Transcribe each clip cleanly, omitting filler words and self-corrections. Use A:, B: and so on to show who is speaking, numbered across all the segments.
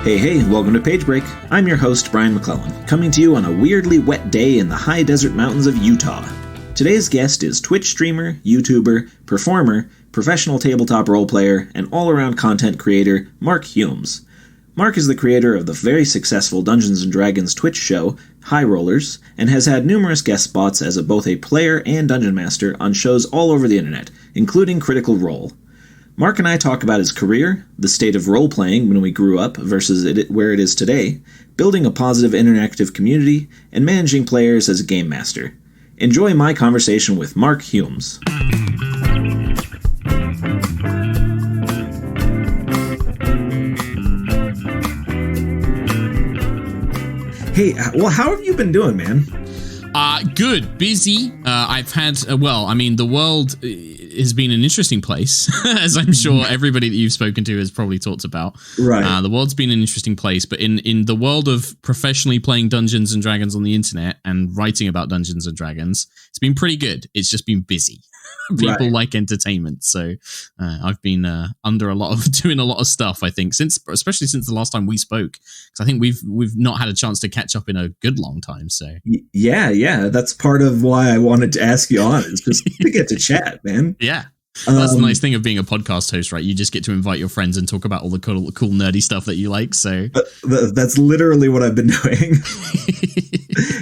A: Hey, welcome to Page Break. I'm your host, Brian McClellan, coming to you on a weirdly wet day in the high desert mountains of Utah. Today's guest is Twitch streamer, YouTuber, performer, professional tabletop roleplayer, and all-around content creator, Mark Hulmes. Mark is the creator of the very successful Dungeons & Dragons Twitch show, HighRollers, and has had numerous guest spots as both a player and dungeon master on shows all over the internet, including Critical Role. Mark and I talk about his career, the state of role-playing when we grew up versus where it is today, building a positive interactive community, and managing players as a game master. Enjoy my conversation with Mark Hulmes. Hey, well, how have you been doing, man?
B: Good. Busy. I've had, the world has been an interesting place, as I'm sure everybody that you've spoken to has probably talked about.
A: Right.
B: The world's been an interesting place, but in the world of professionally playing Dungeons & Dragons on the internet and writing about Dungeons & Dragons, it's been pretty good. It's just been busy. People like entertainment, so I've been doing a lot of stuff. I think especially since the last time we spoke, because I think we've not had a chance to catch up in a good long time. So
A: yeah, that's part of why I wanted to ask you on, is just to get to chat, man.
B: Yeah. That's the nice thing of being a podcast host, right? You just get to invite your friends and talk about all the cool nerdy stuff that you like. So
A: that's literally what I've been doing.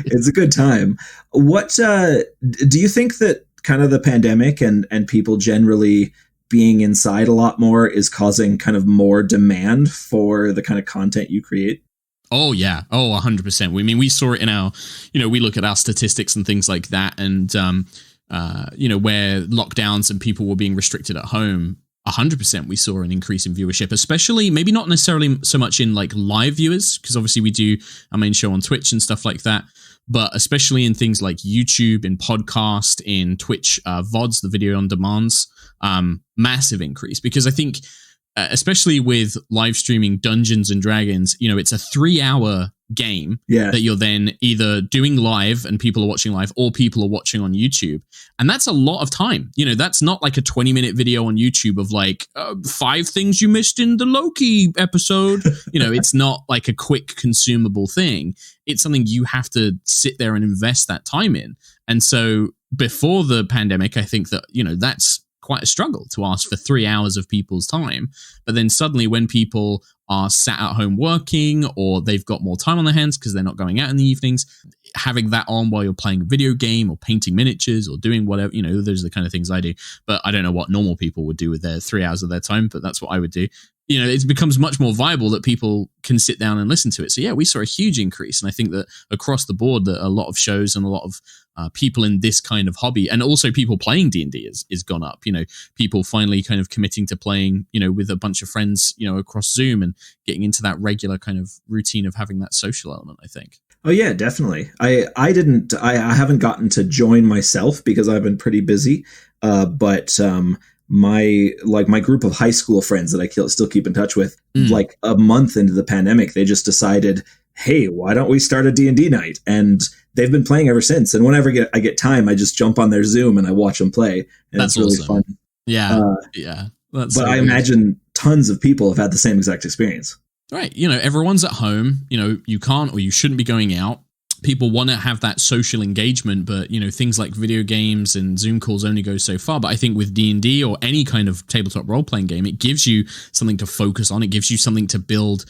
A: It's a good time. What do you think that kind of the pandemic and people generally being inside a lot more is causing kind of more demand for the kind of content you create?
B: Oh, yeah. Oh, 100%. We saw it in our, we look at our statistics and things like that. And, where lockdowns and people were being restricted at home, 100% we saw an increase in viewership, especially maybe not necessarily so much in like live viewers, because obviously we do our main show on Twitch and stuff like that. But especially in things like YouTube, in podcast, in Twitch VODs, the video on demands, massive increase. Because I think, especially with live streaming Dungeons and Dragons, it's a 3-hour game that you're then either doing live and people are watching live, or people are watching on YouTube. And that's a lot of time. That's not like a 20-minute video on YouTube of like 5 things you missed in the Loki episode. It's not like a quick consumable thing. It's something you have to sit there and invest that time in. And so before the pandemic, I think that, that's quite a struggle to ask for 3 hours of people's time. But then suddenly when people are sat at home working, or they've got more time on their hands because they're not going out in the evenings, having that on while you're playing a video game or painting miniatures or doing whatever, those are the kind of things I do. But I don't know what normal people would do with their 3 hours of their time, but that's what I would do. It becomes much more viable that people can sit down and listen to it. So yeah, we saw a huge increase. And I think that across the board, that a lot of shows and a lot of people in this kind of hobby, and also people playing D&D is gone up. People finally kind of committing to playing, with a bunch of friends, across Zoom, and getting into that regular kind of routine of having that social element, I think.
A: Oh yeah, definitely. I haven't gotten to join myself because I've been pretty busy. But my group of high school friends that I still keep in touch with, like a month into the pandemic, they just decided, hey, why don't we start a D&D night? And they've been playing ever since. And whenever I get time, I just jump on their Zoom and I watch them play. And
B: that's
A: really
B: awesome.
A: fun.
B: Yeah.
A: But so I imagine tons of people have had the same exact experience.
B: Right. Everyone's at home. You can't or you shouldn't be going out. People want to have that social engagement, but things like video games and Zoom calls only go so far. But I think with D&D or any kind of tabletop role-playing game, it gives you something to focus on. It gives you something to build,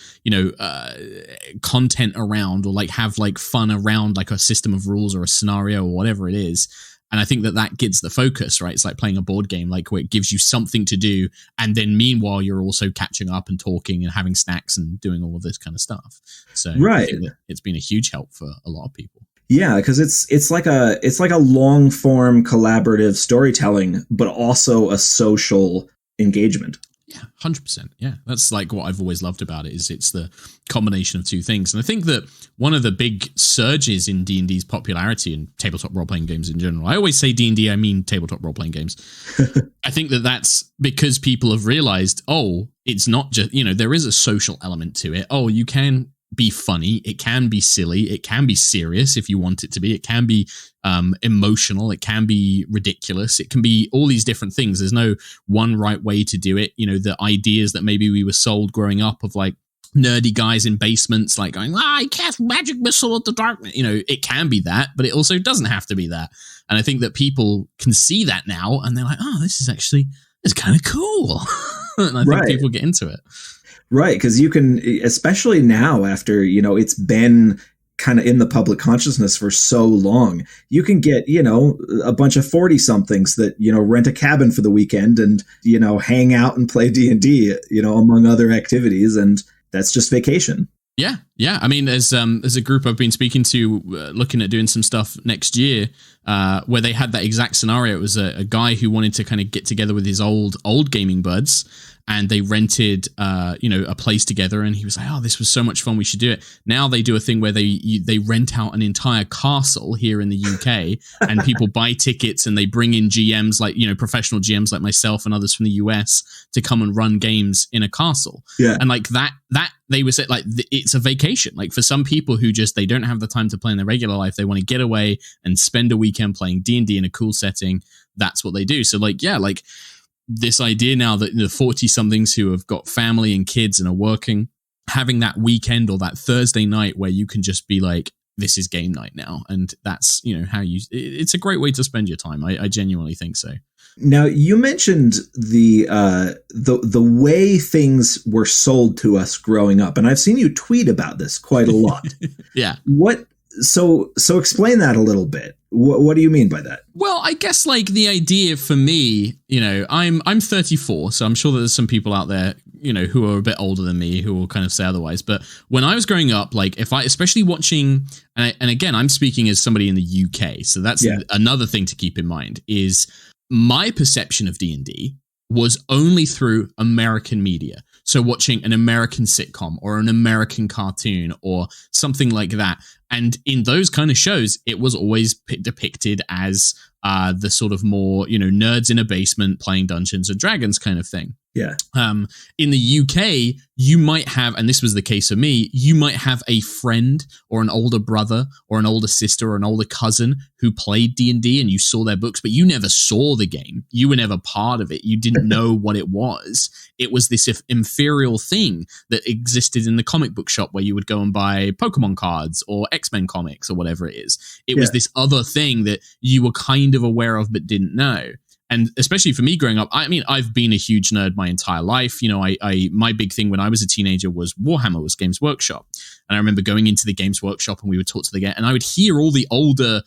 B: content around, or like have like fun around, like a system of rules or a scenario or whatever it is. And I think that gets the focus, right? It's like playing a board game, like where it gives you something to do. And then meanwhile, you're also catching up and talking and having snacks and doing all of this kind of stuff. So I think that it's been a huge help for a lot of people.
A: Yeah, because it's like a long form collaborative storytelling, but also a social engagement.
B: Yeah, 100%. Yeah, that's like what I've always loved about it, is it's the combination of two things. And I think that one of the big surges in D&D's popularity and tabletop role-playing games in general, I always say D&D, I mean tabletop role-playing games. I think that that's because people have realized, it's not just, there is a social element to it. You can be funny, it can be silly, it can be serious if you want it to be, it can be emotional, it can be ridiculous, it can be all these different things. There's no one right way to do it. The ideas that maybe we were sold growing up of like nerdy guys in basements like going, I cast magic missile at the darkness. It can be that, but it also doesn't have to be that. And I think that people can see that now and they're like, oh, it's kind of cool. And I think people get into it.
A: Right. Because you can, especially now after, it's been kind of in the public consciousness for so long, you can get, a bunch of 40-somethings that, rent a cabin for the weekend and, hang out and play D&D, among other activities. And that's just vacation.
B: Yeah. Yeah. I mean, there's a group I've been speaking to looking at doing some stuff next year where they had that exact scenario. It was a guy who wanted to kind of get together with his old gaming buds, and they rented, a place together, and he was like, oh, this was so much fun. We should do it. Now they do a thing where they rent out an entire castle here in the UK and people buy tickets and they bring in GMs like, professional GMs like myself and others from the US to come and run games in a castle.
A: Yeah.
B: And like that they were saying, like, it's a vacation. Like for some people who just, they don't have the time to play in their regular life, they want to get away and spend a weekend playing D&D in a cool setting. That's what they do. So like, yeah, like, this idea now that the 40-somethings who have got family and kids and are working, having that weekend or that Thursday night where you can just be like, this is game night now. And that's, it's a great way to spend your time. I genuinely think so.
A: Now, you mentioned the way things were sold to us growing up, and I've seen you tweet about this quite a lot.
B: Yeah.
A: So explain that a little bit. What do you mean by that?
B: Well, I guess like the idea for me, I'm 34, so I'm sure that there's some people out there, who are a bit older than me who will kind of say otherwise. But when I was growing up, like especially watching, and again, I'm speaking as somebody in the UK, so that's another thing to keep in mind is my perception of D&D was only through American media. So watching an American sitcom or an American cartoon or something like that. And in those kind of shows, it was always depicted as the sort of more, nerds in a basement playing Dungeons and Dragons kind of thing.
A: Yeah.
B: In the UK, you might have, and this was the case for me, you might have a friend or an older brother or an older sister or an older cousin who played D&D and you saw their books, but you never saw the game. You were never part of it. You didn't know what it was. It was this inferior thing that existed in the comic book shop where you would go and buy Pokemon cards or X-Men comics or whatever it is. It was this other thing that you were kind of aware of but didn't know. And especially for me growing up, I mean, I've been a huge nerd my entire life. My big thing when I was a teenager was Warhammer, was Games Workshop. And I remember going into the Games Workshop and we would talk to the game and I would hear all the older,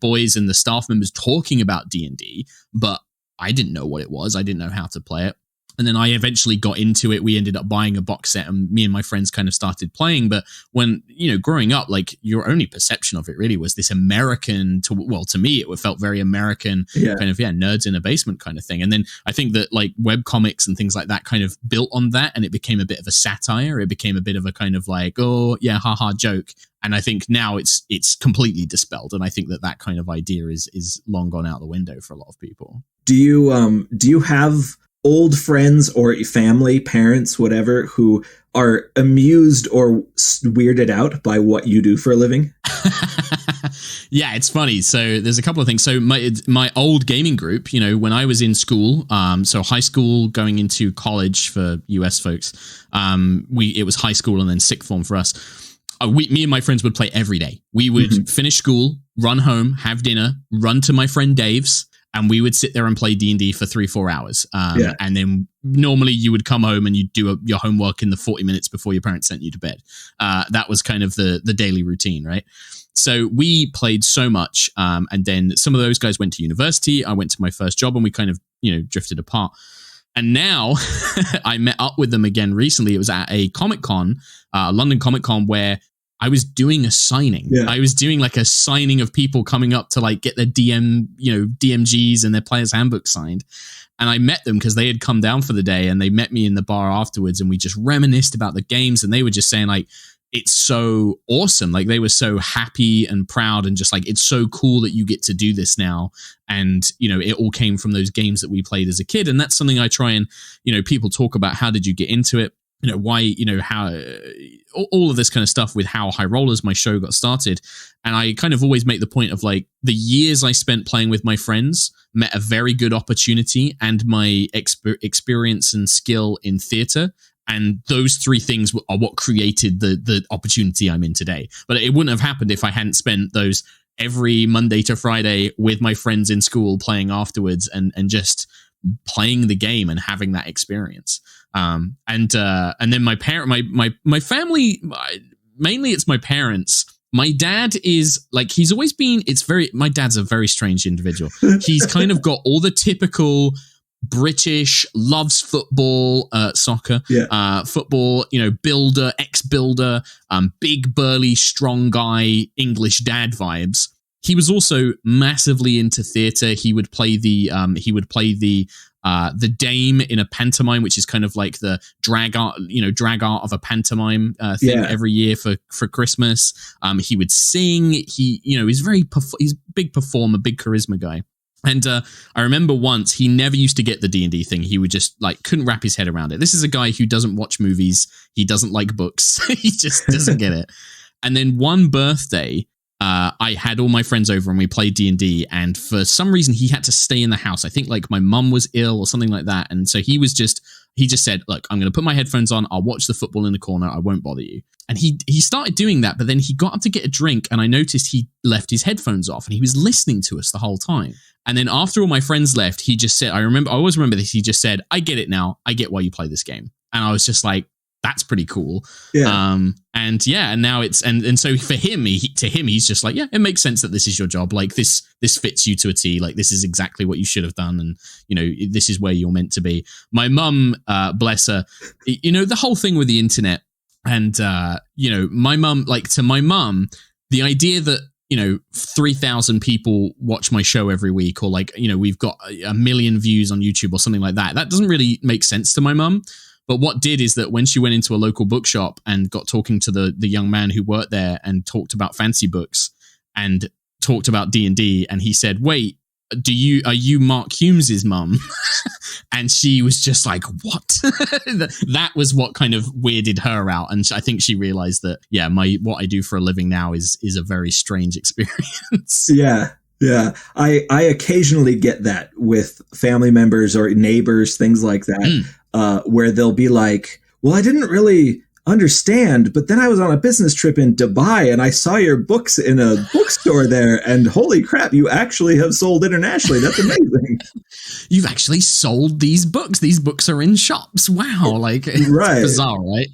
B: boys and the staff members talking about D&D, but I didn't know what it was. I didn't know how to play it. And then I eventually got into it. We ended up buying a box set and me and my friends kind of started playing. But when, growing up, like your only perception of it really was this American, to me, it felt very American kind of, nerds in a basement kind of thing. And then I think that like web comics and things like that kind of built on that. And it became a bit of a satire. It became a bit of a kind of like, oh yeah, haha joke. And I think now it's completely dispelled. And I think that kind of idea is long gone out the window for a lot of people.
A: Do you have old friends or family, parents, whatever, who are amused or weirded out by what you do for a living?
B: Yeah, it's funny. So there's a couple of things. So my old gaming group, when I was in school, so high school going into college for US folks, it was high school and then sixth form for us. Me and my friends would play every day. We would finish school, run home, have dinner, run to my friend Dave's, and we would sit there and play D&D for 3-4 hours. And then normally you would come home and you'd do your homework in the 40 minutes before your parents sent you to bed. That was kind of the daily routine, right? So we played so much. And then some of those guys went to university. I went to my first job and we kind of, drifted apart. And now I met up with them again recently. It was at a Comic-Con, London Comic-Con, where I was doing a signing. Yeah. I was doing like a signing of people coming up to like get their DMGs and their players handbook signed. And I met them because they had come down for the day and they met me in the bar afterwards and we just reminisced about the games and they were just saying like, it's so awesome. Like they were so happy and proud and just like, it's so cool that you get to do this now. And, it all came from those games that we played as a kid. And that's something I try and, people talk about, how did you get into it? Why, how all of this kind of stuff with how HighRollers, my show, got started. And I kind of always make the point of like the years I spent playing with my friends met a very good opportunity and my experience and skill in theater And those three things are what created the opportunity I'm in today. But it wouldn't have happened if I hadn't spent those every Monday to Friday with my friends in school playing afterwards and just playing the game and having that experience. And then my family, mainly it's my parents. My dad is like, he's always been, my dad's a very strange individual. He's kind of got all the typical British, loves football, soccer, football, builder, ex-builder, big, burly, strong guy, English dad vibes. He was also massively into theatre. He would play the dame in a pantomime, which is kind of like the drag art of a pantomime thing every year for Christmas. He would sing. He's he's a big performer, big charisma guy. And I remember once he never used to get the D&D thing. He would just couldn't wrap his head around it. This is a guy who doesn't watch movies. He doesn't like books. He just doesn't get it. And then one birthday, I had all my friends over and we played D&D. And for some reason, he had to stay in the house. I think my mum was ill or something like that. And so he just said, look, I'm going to put my headphones on. I'll watch the football in the corner. I won't bother you. And he started doing that. But then he got up to get a drink and I noticed he left his headphones off and he was listening to us the whole time. And then after all my friends left, he just said, I always remember this. He just said, I get it now. I get why you play this game. And I was just like, that's pretty cool. Yeah. And now it's, and so for him, he's just like, yeah, it makes sense that this is your job. Like this fits you to a T. Like this is exactly what you should have done. And, this is where you're meant to be. My mum, bless her, the whole thing with the internet and, my mum, to my mum, the idea that, 3,000 people watch my show every week or we've got 1 million views on YouTube or something like that. That doesn't really make sense to my mum. But what did is that when she went into a local bookshop and got talking to the young man who worked there and talked about fancy books and talked about D&D, and he said, wait, are you Mark Hulmes' mum? And she was just like, what? That was what kind of weirded her out. And I think she realized that, what I do for a living now is a very strange experience.
A: Yeah. Yeah. I occasionally get that with family members or neighbors, things like that, where they'll be like, well, I didn't really understand, but then I was on a business trip in Dubai and I saw your books in a bookstore there, and holy crap, you actually have sold internationally. That's amazing.
B: You've actually sold these books. These books are in shops. Wow. It's
A: right.
B: Bizarre, right?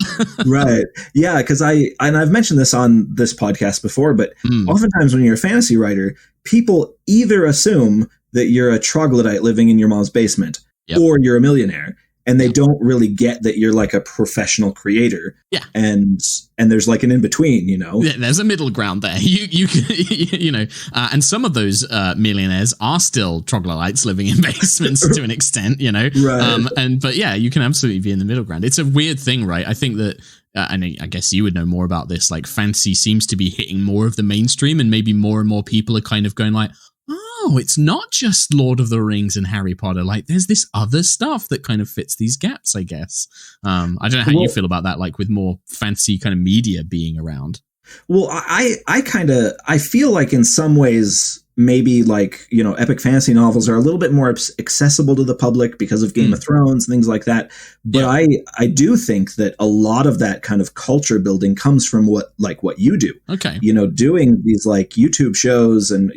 A: Right. Yeah. Cause I've mentioned this on this podcast before, but oftentimes when you're a fantasy writer, people either assume that you're a troglodyte living in your mom's basement or you're a millionaire. And they don't really get that you're like a professional creator. Yeah. And there's like an in-between, Yeah,
B: there's a middle ground there. You can, and some of those millionaires are still troglodytes living in basements to an extent, Right. But you can absolutely be in the middle ground. It's a weird thing, right? I think that, and I guess you would know more about this, fantasy seems to be hitting more of the mainstream and maybe more and more people are kind of going like, oh, it's not just Lord of the Rings and Harry Potter. There's this other stuff that kind of fits these gaps, I guess. I don't know how you feel about that, with more fancy kind of media being around.
A: Well, I feel like in some ways, maybe epic fantasy novels are a little bit more accessible to the public because of Game of Thrones, things like that. But I do think that a lot of that kind of culture building comes from what you do. Okay. Doing these YouTube shows and,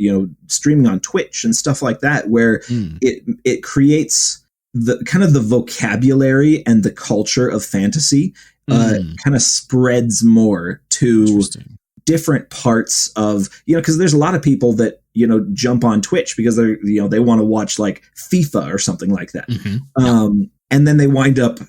A: streaming on Twitch and stuff like that, where it creates the kind of the vocabulary and the culture of fantasy kind of spreads more to different parts of, because there's a lot of people that, jump on Twitch because they're, they want to watch FIFA or something like that. Mm-hmm. And then they wind up,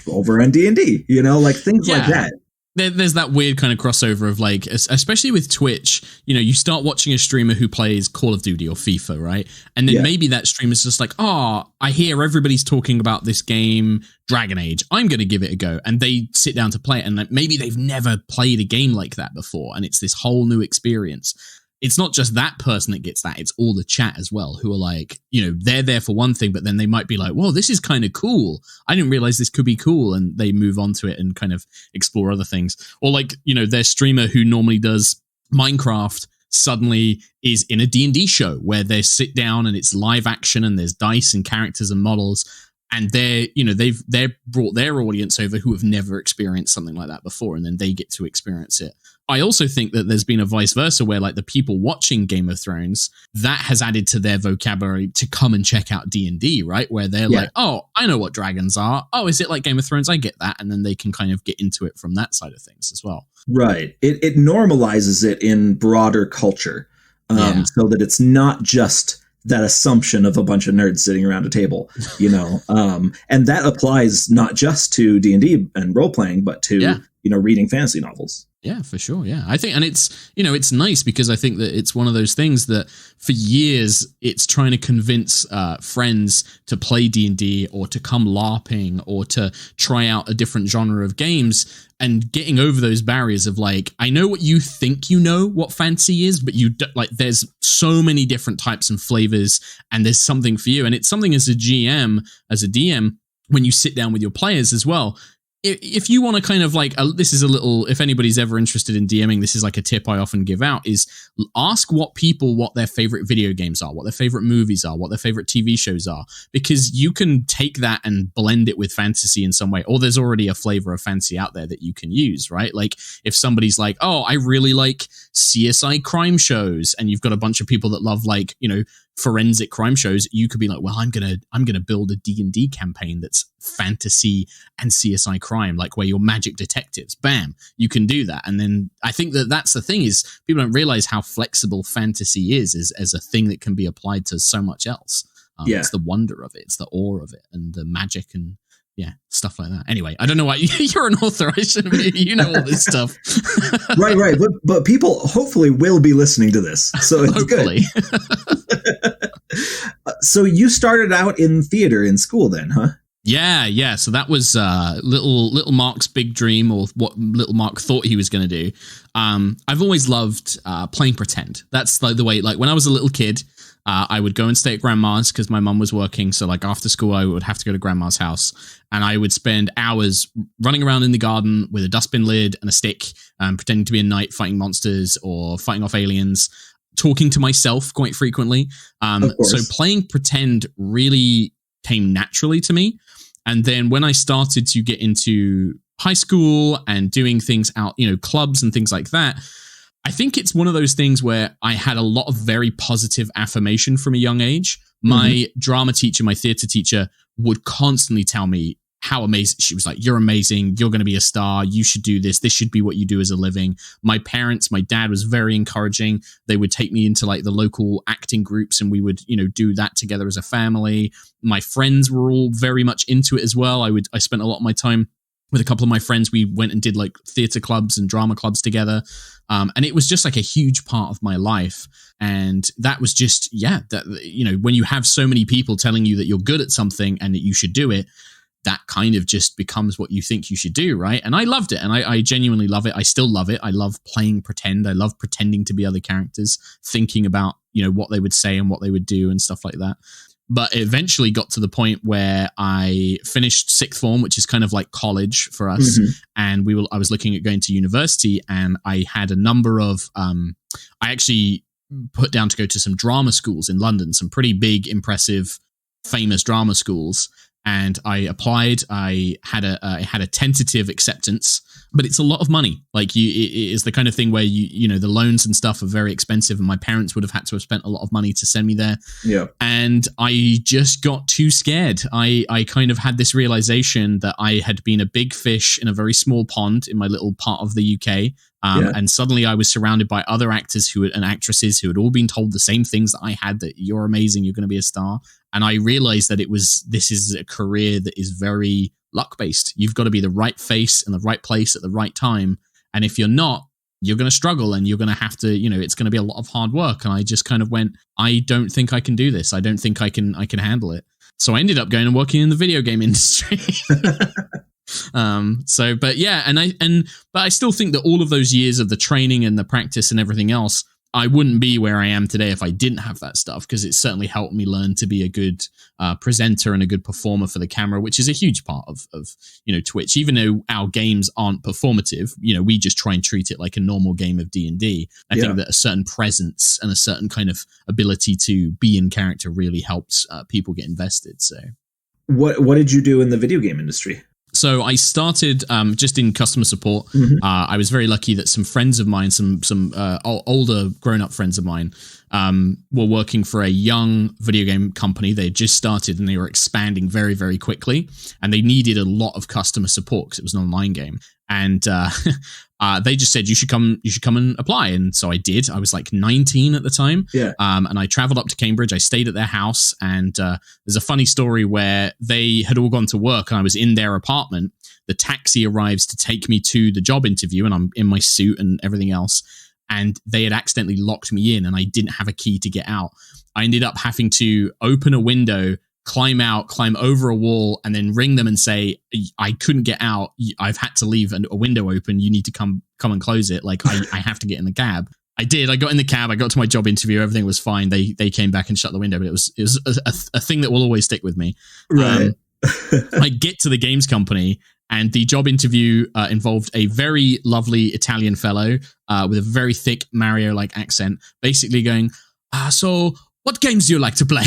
A: over on D&D, things like that.
B: There's that weird kind of crossover of especially with Twitch, you start watching a streamer who plays Call of Duty or FIFA, right? And then maybe that streamer's just I hear everybody's talking about this game, Dragon Age. I'm going to give it a go. And they sit down to play it. And maybe they've never played a game like that before. And it's this whole new experience. It's not just that person that gets that. It's all the chat as well, who are they're there for one thing, but then they might be like, whoa, this is kind of cool. I didn't realize this could be cool. And they move on to it and kind of explore other things. Or their streamer who normally does Minecraft suddenly is in a D&D show where they sit down and it's live action and there's dice and characters and models. and they've brought their audience over who have never experienced something like that before, and then they get to experience it. I also think that there's been a vice versa where like the people watching Game of Thrones, that has added to their vocabulary to come and check out D&D, right? Where they're like, oh, I know what dragons are. Oh, is it like Game of Thrones? I get that. And then they can kind of get into it from that side of things as well.
A: Right. It normalizes it in broader culture, so that it's not just that assumption of a bunch of nerds sitting around a table, and that applies not just to D&D and role-playing, but to, reading fantasy novels.
B: Yeah, for sure. Yeah. I think, and it's nice because I think that it's one of those things that for years it's trying to convince friends to play D&D or to come LARPing or to try out a different genre of games, and getting over those barriers of like, I know what you think you know what fantasy is, but there's so many different types and flavors, and there's something for you. And it's something as a GM, as a DM, when you sit down with your players as well, if you want to kind of like, this is a little, if anybody's ever interested in DMing, this is like a tip I often give out, is ask what their favorite video games are, what their favorite movies are, what their favorite TV shows are, because you can take that and blend it with fantasy in some way, or there's already a flavor of fantasy out there that you can use, right? Like if somebody's like, oh, I really like CSI crime shows, and you've got a bunch of people that love like, forensic crime shows, you could be like, well, I'm gonna build a D&D campaign that's fantasy and CSI crime, like where you're magic detectives. Bam, you can do that. And then I think that's the thing, is people don't realize how flexible fantasy is as a thing that can be applied to so much else. It's the wonder of it, it's the awe of it, and the magic and stuff like that. Anyway, I don't know why you're an author. I shouldn't be. You know all this stuff.
A: Right. But people hopefully will be listening to this, so it's
B: hopefully.
A: Good. So you started out in theater in school, then, huh?
B: Yeah. So that was little Mark's big dream, or what little Mark thought he was going to do. I've always loved playing pretend. That's like the way. Like when I was a little kid, I would go and stay at grandma's because my mum was working. So like after school, I would have to go to grandma's house, and I would spend hours running around in the garden with a dustbin lid and a stick, pretending to be a knight fighting monsters or fighting off aliens, talking to myself quite frequently. So playing pretend really came naturally to me. And then when I started to get into high school and doing things out, clubs and things like that, I think it's one of those things where I had a lot of very positive affirmation from a young age. My drama teacher, my theater teacher, would constantly tell me how amazing. She was like, you're amazing. You're going to be a star. You should do this. This should be what you do as a living. My parents, my dad was very encouraging. They would take me into like the local acting groups, and we would, do that together as a family. My friends were all very much into it as well. I spent a lot of my time with a couple of my friends. We went and did like theater clubs and drama clubs together. And it was just like a huge part of my life. And that was just, when you have so many people telling you that you're good at something and that you should do it, that kind of just becomes what you think you should do, right? And I loved it, and I genuinely love it. I still love it. I love playing pretend. I love pretending to be other characters, thinking about, what they would say and what they would do and stuff like that. But it eventually got to the point where I finished sixth form, which is kind of like college for us. And I was looking at going to university, and I had a number of, I actually put down to go to some drama schools in London, some pretty big, impressive, famous drama schools. And I applied. I had a tentative acceptance, but it's a lot of money. Like it is the kind of thing where the loans and stuff are very expensive, and my parents would have had to have spent a lot of money to send me there. Yeah. And I just got too scared. I kind of had this realization that I had been a big fish in a very small pond in my little part of the UK. And suddenly I was surrounded by other actors and actresses who had all been told the same things that I had, that you're amazing, you're going to be a star. And I realized that this is a career that is very luck-based. You've got to be the right face in the right place at the right time. And if you're not, you're going to struggle, and you're going to have to, it's going to be a lot of hard work. And I just kind of went, I don't think I can do this. I don't think I can handle it. So I ended up going and working in the video game industry. But I still think that all of those years of the training and the practice and everything else, I wouldn't be where I am today if I didn't have that stuff, because it certainly helped me learn to be a good presenter and a good performer for the camera, which is a huge part of Twitch. Even though our games aren't performative, we just try and treat it like a normal game of D&D. I think that a certain presence and a certain kind of ability to be in character really helps people get invested. So.
A: What did you do in the video game industry?
B: So I started just in customer support. I was very lucky that some friends of mine, some older grown-up friends of mine, were working for a young video game company. They had just started and they were expanding very, very quickly. And they needed a lot of customer support because it was an online game. And they just said, you should come and apply. And so I did. I was like 19 at the time.
A: Yeah.
B: And I traveled up to Cambridge. I stayed at their house. And there's a funny story where they had all gone to work and I was in their apartment. The taxi arrives to take me to the job interview and I'm in my suit and everything else. And they had accidentally locked me in and I didn't have a key to get out. I ended up having to open a window, climb over a wall, and then ring them and say, I couldn't get out. I've had to leave a window open. You need to come and close it. Like I have to get in the cab. I did. I got in the cab. I got to my job interview. Everything was fine. They came back and shut the window, but it was a thing that will always stick with me.
A: Right.
B: I get to the games company and the job interview involved a very lovely Italian fellow with a very thick Mario-like accent, basically going, so what games do you like to play?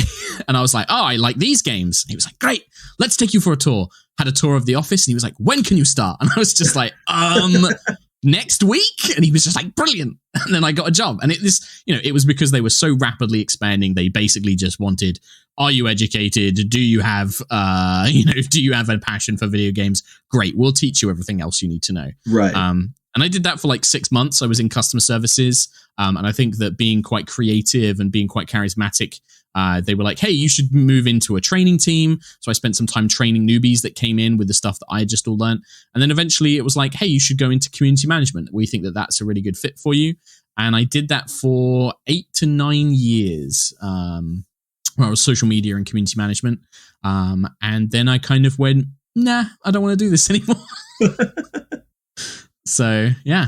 B: And I was like, I like these games. And he was like, great, let's take you for a tour. Had a tour of the office and he was like, when can you start? And I was just like, next week? And he was just like, brilliant. And then I got a job. And it was because they were so rapidly expanding. They basically just wanted, are you educated? Do you have a passion for video games? Great. We'll teach you everything else you need to know.
A: Right.
B: And I did that for like 6 months. I was in customer services. And I think that being quite creative and being quite charismatic, they were like, hey, you should move into a training team. So I spent some time training newbies that came in with the stuff that I had just all learned. And then eventually it was like, hey, you should go into community management. We think that that's a really good fit for you. And I did that for 8 to 9 years. Where I was social media and community management. And then I kind of went, nah, I don't want to do this anymore. So, yeah.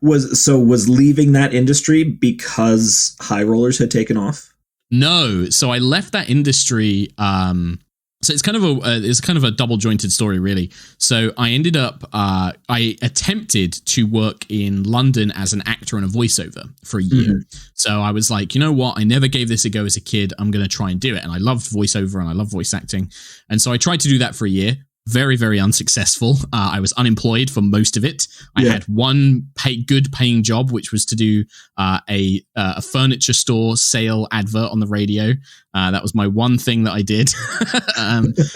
A: Was leaving that industry because HighRollers had taken off?
B: No. So I left that industry. So it's kind of a double jointed story, really. So I ended up, I attempted to work in London as an actor and a voiceover for a year. Mm-hmm. So I was like, you know what? I never gave this a go as a kid. I'm going to try and do it. And I loved voiceover and I love voice acting. And so I tried to do that for a year. Very, very unsuccessful. I was unemployed for most of it. I had one good paying job, which was to do a furniture store sale advert on the radio. That was my one thing that I did.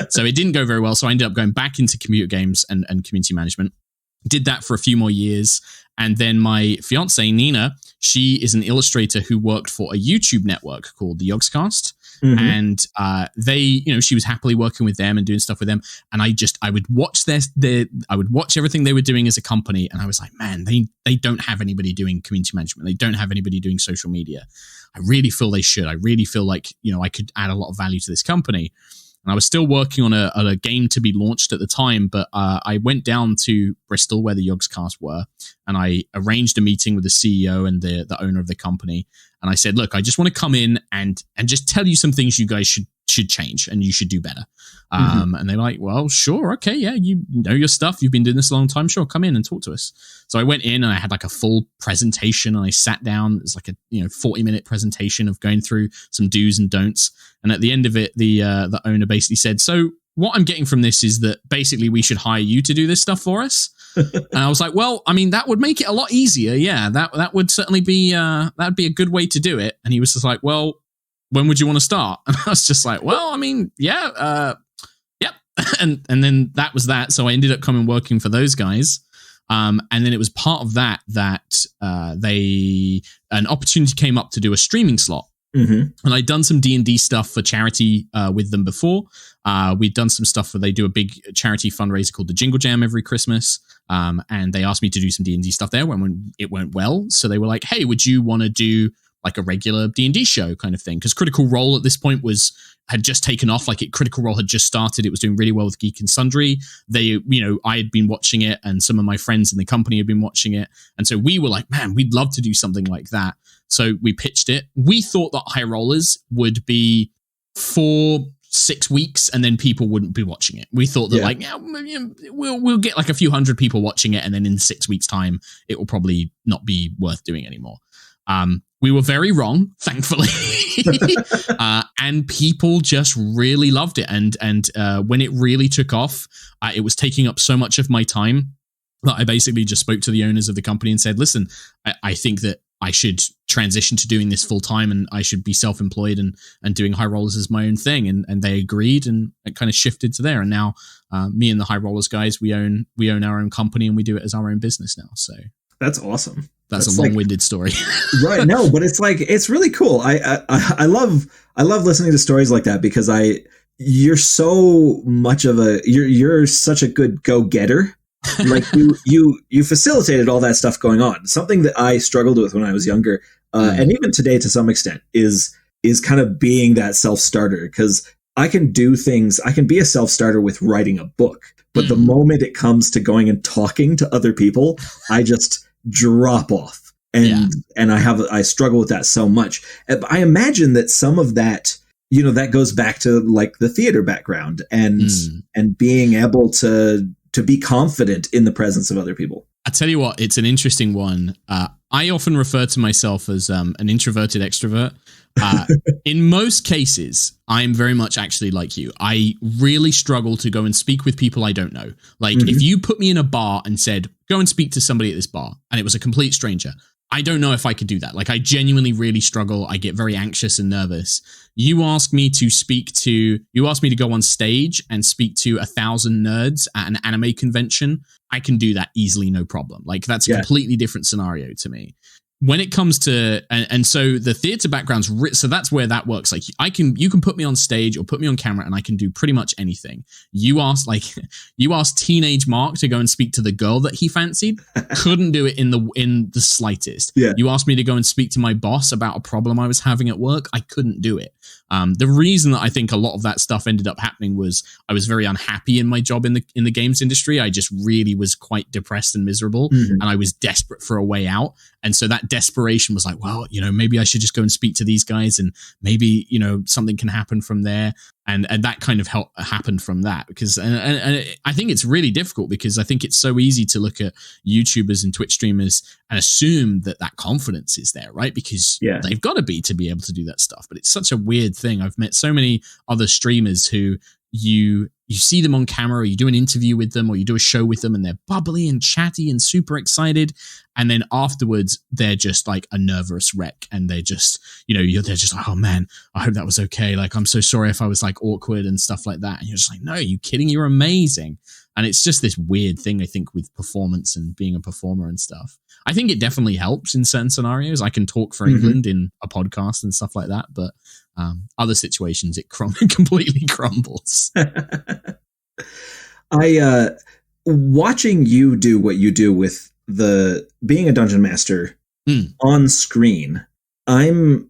B: So it didn't go very well. So I ended up going back into computer games and community management. Did that for a few more years. And then my fiance, Nina, she is an illustrator who worked for a YouTube network called the Yogscast. Mm-hmm. And she was happily working with them and doing stuff with them. And I would watch I would watch everything they were doing as a company. And I was like, man, they don't have anybody doing community management. They don't have anybody doing social media. I really feel they should. I really feel like, I could add a lot of value to this company. And I was still working on a game to be launched at the time, but I went down to Bristol where the Yogscast were, and I arranged a meeting with the CEO and the owner of the company. And I said, look, I just want to come in and just tell you some things you guys should change and you should do better. Mm-hmm. And they were like, well, sure. Okay. Yeah. You know your stuff. You've been doing this a long time. Sure. Come in and talk to us. So I went in and I had like a full presentation and I sat down. It was like a 40-minute presentation of going through some do's and don'ts. And at the end of it, the owner basically said, so what I'm getting from this is that basically we should hire you to do this stuff for us. And I was like, well, I mean, that would make it a lot easier. Yeah, that would certainly be that'd be a good way to do it. And he was just like, well, when would you want to start? And I was just like, well, I mean, yeah, yep. And then that was that. So I ended up coming working for those guys. And then it was part of that an opportunity came up to do a streaming slot. Mm-hmm. And I'd done some D&D stuff for charity with them before. We'd done some stuff where they do a big charity fundraiser called the Jingle Jam every Christmas. And they asked me to do some D&D stuff there when it went well. So they were like, hey, would you want to do like a regular D&D show kind of thing? Because Critical Role at this point had just taken off. Critical Role had just started. It was doing really well with Geek and Sundry. I had been watching it and some of my friends in the company had been watching it. And so we were like, man, we'd love to do something like that. So we pitched it. We thought that HighRollers would be 4-6 weeks and then people wouldn't be watching it. We thought that we'll get like a few hundred people watching it and then in 6 weeks time, it will probably not be worth doing anymore. We were very wrong, thankfully. And people just really loved it. And when it really took off, it was taking up so much of my time that I basically just spoke to the owners of the company and said, listen, I think that I should transition to doing this full time and I should be self-employed and doing HighRollers as my own thing. And they agreed, and it kind of shifted to there. And now me and the HighRollers guys, we own our own company and we do it as our own business now. So
A: that's awesome.
B: That's a long-winded story.
A: Right. No, but it's really cool. I love listening to stories like that because you're so much of you're such a good go-getter. Like you facilitated all that stuff going on. Something that I struggled with when I was younger, and even today to some extent, is kind of being that self-starter, because I can do things. I can be a self-starter with writing a book, but the moment it comes to going and talking to other people, I just drop off, and I struggle with that so much. I imagine that some of that, that goes back to like the theater background and being able to be confident in the presence of other people.
B: I tell you what, it's an interesting one. I often refer to myself as an introverted extrovert. In most cases, I'm very much actually like you. I really struggle to go and speak with people I don't know. Like if you put me in a bar and said, go and speak to somebody at this bar, and it was a complete stranger, I don't know if I could do that. Like I genuinely really struggle. I get very anxious and nervous. You ask me to go on stage and speak to 1,000 nerds at an anime convention. I can do that easily, no problem. Like that's a completely different scenario to me. When it comes to, and so the theater background's, so that's where that works. Like you can put me on stage or put me on camera and I can do pretty much anything. You asked teenage Mark to go and speak to the girl that he fancied. Couldn't do it in the slightest. Yeah. You asked me to go and speak to my boss about a problem I was having at work. I couldn't do it. The reason that I think a lot of that stuff ended up happening was I was very unhappy in my job in the games industry. I just really was quite depressed and miserable, and I was desperate for a way out. And so that desperation was like, well, maybe I should just go and speak to these guys, and maybe something can happen from there. And that kind of happened from that, because and I think it's really difficult, because I think it's so easy to look at YouTubers and Twitch streamers and assume that confidence is there, right? Because they've got to be able to do that stuff. But it's such a weird thing. I've met so many other streamers who you see them on camera, or you do an interview with them, or you do a show with them, and they're bubbly and chatty and super excited. And then afterwards, they're just like a nervous wreck. And they're just, they're just like, oh man, I hope that was okay. Like, I'm so sorry if I was like awkward and stuff like that. And you're just like, no, are you kidding? You're amazing. And it's just this weird thing, I think, with performance and being a performer and stuff. I think it definitely helps in certain scenarios. I can talk for England in a podcast and stuff like that. But other situations, it completely crumbles.
A: Watching you do what you do with being a dungeon master on screen, I'm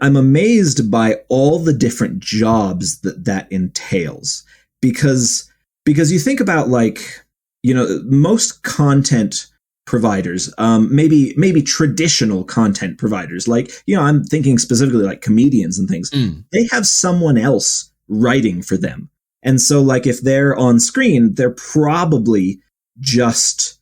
A: amazed by all the different jobs that entails, because you think about, like, most content providers, maybe traditional content providers, like, I'm thinking specifically like comedians and things, they have someone else writing for them. And so, like, if they're on screen, they're probably just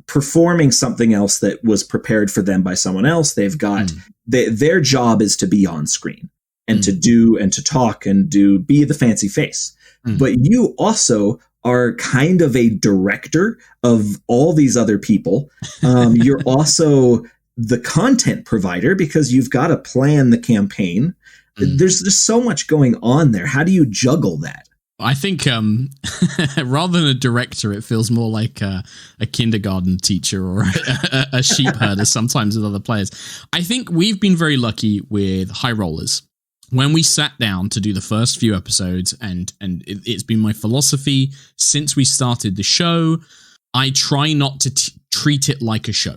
A: performing something else that was prepared for them by someone else. They've got their job is to be on screen and to do and to talk and be the fancy face. But you also are kind of a director of all these other people. You're also the content provider, because you've got to plan the campaign. There's just so much going on there. How do you juggle that?
B: I think rather than a director, it feels more like a kindergarten teacher or a sheep herder sometimes with other players. I think we've been very lucky with HighRollers. When we sat down to do the first few episodes, and it's been my philosophy since we started the show, I try not to treat it like a show.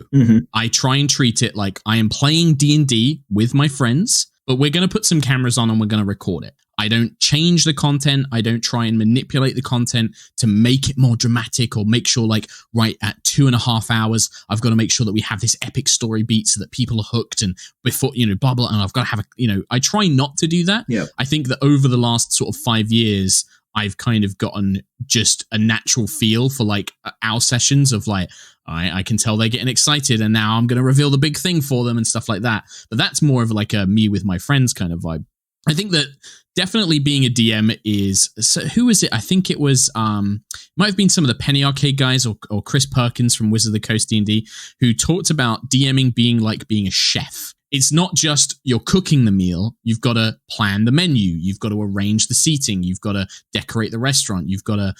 B: I try and treat it like I am playing D&D with my friends, but we're going to put some cameras on and we're going to record it. I don't change the content. I don't try and manipulate the content to make it more dramatic, or make sure, like, right at 2.5 hours, I've got to make sure that we have this epic story beat so that people are hooked, and before, blah, blah, and I've got to have I try not to do that. Yeah. I think that over the last sort of 5 years, I've kind of gotten just a natural feel for like our sessions of like, I can tell they're getting excited and now I'm going to reveal the big thing for them and stuff like that. But that's more of like a me with my friends kind of vibe. I think that definitely being a DM is, so who is it? I think it was, might have been some of the Penny Arcade guys or Chris Perkins from Wizard of the Coast D&D who talked about DMing being like being a chef. It's not just you're cooking the meal. You've got to plan the menu. You've got to arrange the seating. You've got to decorate the restaurant. You've got to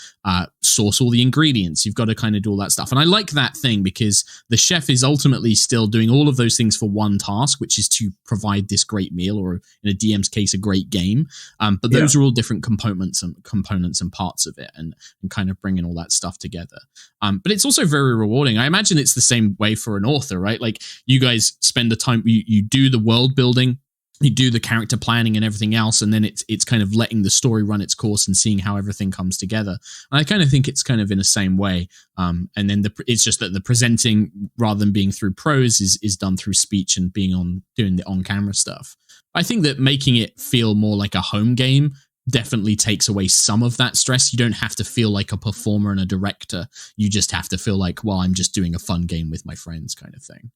B: source all the ingredients. You've got to kind of do all that stuff. And I like that thing because the chef is ultimately still doing all of those things for one task, which is to provide this great meal, or in a DM's case, a great game. But those are all different components and parts of it, and kind of bringing all that stuff together. But it's also very rewarding. I imagine it's the same way for an author, right? Like you guys spend the time, you do the world building, you do the character planning and everything else, and then it's kind of letting the story run its course and seeing how everything comes together. And I kind of think it's kind of in the same way. And then it's just that the presenting, rather than being through prose, is done through speech and doing the on-camera stuff. I think that making it feel more like a home game definitely takes away some of that stress. You don't have to feel like a performer and a director. You just have to feel like, well, I'm just doing a fun game with my friends kind of thing.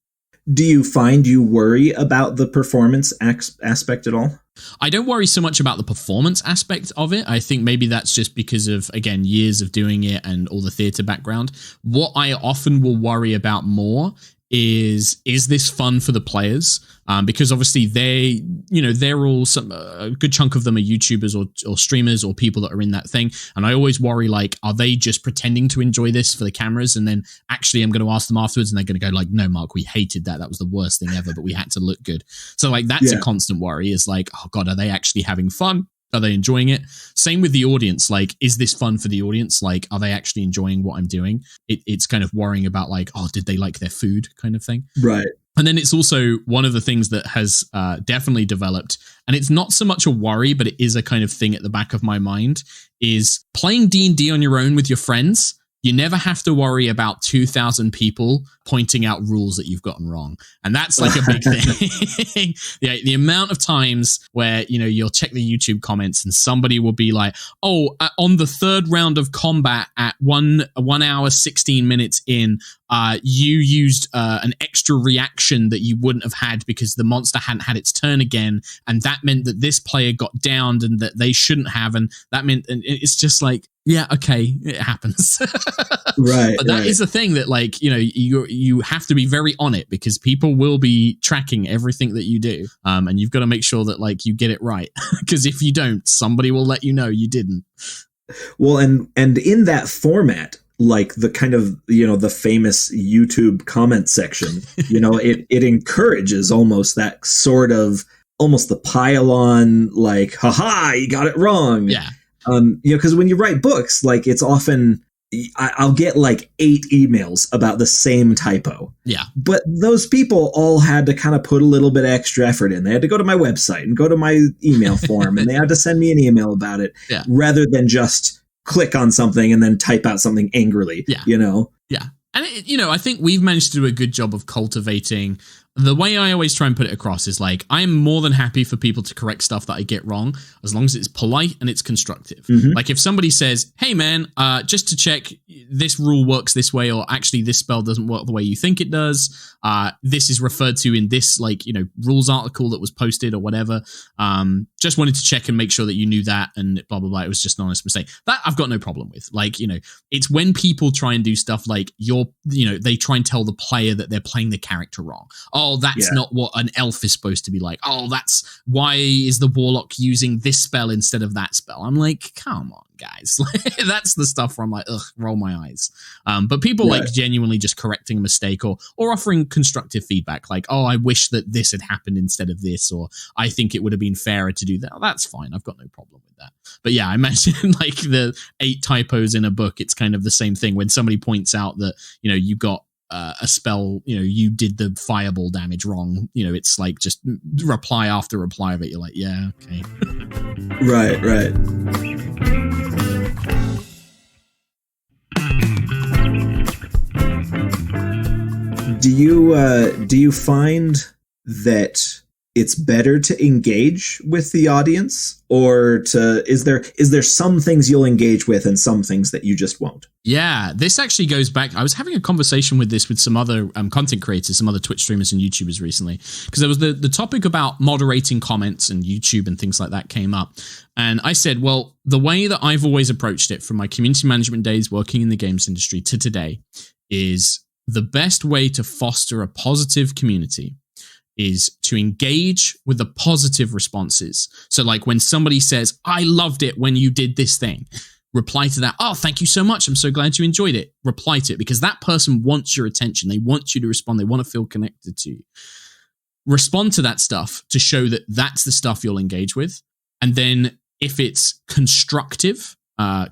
A: Do you find you worry about the performance aspect at all?
B: I don't worry so much about the performance aspect of it. I think maybe that's just because of, again, years of doing it and all the theater background. What I often will worry about more is this fun for the players? Because obviously they're all a good chunk of them are YouTubers or streamers or people that are in that thing. And I always worry, like, are they just pretending to enjoy this for the cameras? And then actually I'm going to ask them afterwards and they're going to go like, no, Mark, we hated that. That was the worst thing ever, but we had to look good. So like, that's a constant worry, is like, oh God, are they actually having fun? Are they enjoying it? Same with the audience. Like, is this fun for the audience? Like, are they actually enjoying what I'm doing? It's kind of worrying about like, oh, did they like their food kind of thing?
A: Right.
B: And then it's also one of the things that has definitely developed, and it's not so much a worry, but it is a kind of thing at the back of my mind, is playing D&D on your own with your friends. You never have to worry about 2,000 people pointing out rules that you've gotten wrong. And that's like a big thing. The amount of times where, you'll check the YouTube comments and somebody will be like, oh, on the third round of combat at 1 hour, 16 minutes in, you used an extra reaction that you wouldn't have had because the monster hadn't had its turn again. And that meant that this player got downed and that they shouldn't have. And that meant, and it's just like, yeah, okay, it happens.
A: Right.
B: But that is the thing that, like, you have to be very on it because people will be tracking everything that you do. And you've got to make sure that, like, you get it right. Because if you don't, somebody will let you know you didn't.
A: Well, and in that format, like the kind of, the famous YouTube comment section, it encourages almost that sort of, almost the pile on, like, haha, you got it wrong.
B: Yeah.
A: Because when you write books, like, it's often, I'll get like 8 emails about the same typo.
B: Yeah.
A: But those people all had to kind of put a little bit extra effort in. They had to go to my website and go to my email form and they had to send me an email about it rather than just click on something and then type out something angrily, Yeah.
B: And, I think we've managed to do a good job of cultivating. The way I always try and put it across is like, I am more than happy for people to correct stuff that I get wrong, as long as it's polite and it's constructive. Mm-hmm. Like if somebody says, hey man, just to check, this rule works this way, or actually this spell doesn't work the way you think it does. This is referred to in this, like, rules article that was posted or whatever. Just wanted to check and make sure that you knew that and blah, blah, blah. It was just an honest mistake. That I've got no problem with. Like, it's when people try and do stuff like they try and tell the player that they're playing the character wrong. Oh, that's not what an elf is supposed to be like. Oh, that's why is the warlock using this spell instead of that spell? I'm like, come on, guys. That's the stuff where I'm like, ugh, roll my eyes. But people like genuinely just correcting a mistake or offering constructive feedback, like, oh, I wish that this had happened instead of this, or I think it would have been fairer to do that. Oh, that's fine. I've got no problem with that. But yeah, I imagine like the 8 typos in a book, it's kind of the same thing when somebody points out that, you got a spell, you did the fireball damage wrong. It's like just reply after reply of it. You're like, yeah, okay.
A: Right. Do you find that it's better to engage with the audience, or is there some things you'll engage with and some things that you just won't?
B: Yeah, this actually goes back. I was having a conversation with some other content creators, some other Twitch streamers and YouTubers recently, because there was the topic about moderating comments and YouTube and things like that came up. And I said, well, the way that I've always approached it from my community management days working in the games industry to today is the best way to foster a positive community is to engage with the positive responses. So like when somebody says, I loved it when you did this thing, reply to that. Oh, thank you so much. I'm so glad you enjoyed it. Reply to it, because that person wants your attention. They want you to respond. They want to feel connected to you. Respond to that stuff to show that that's the stuff you'll engage with. And then if it's constructive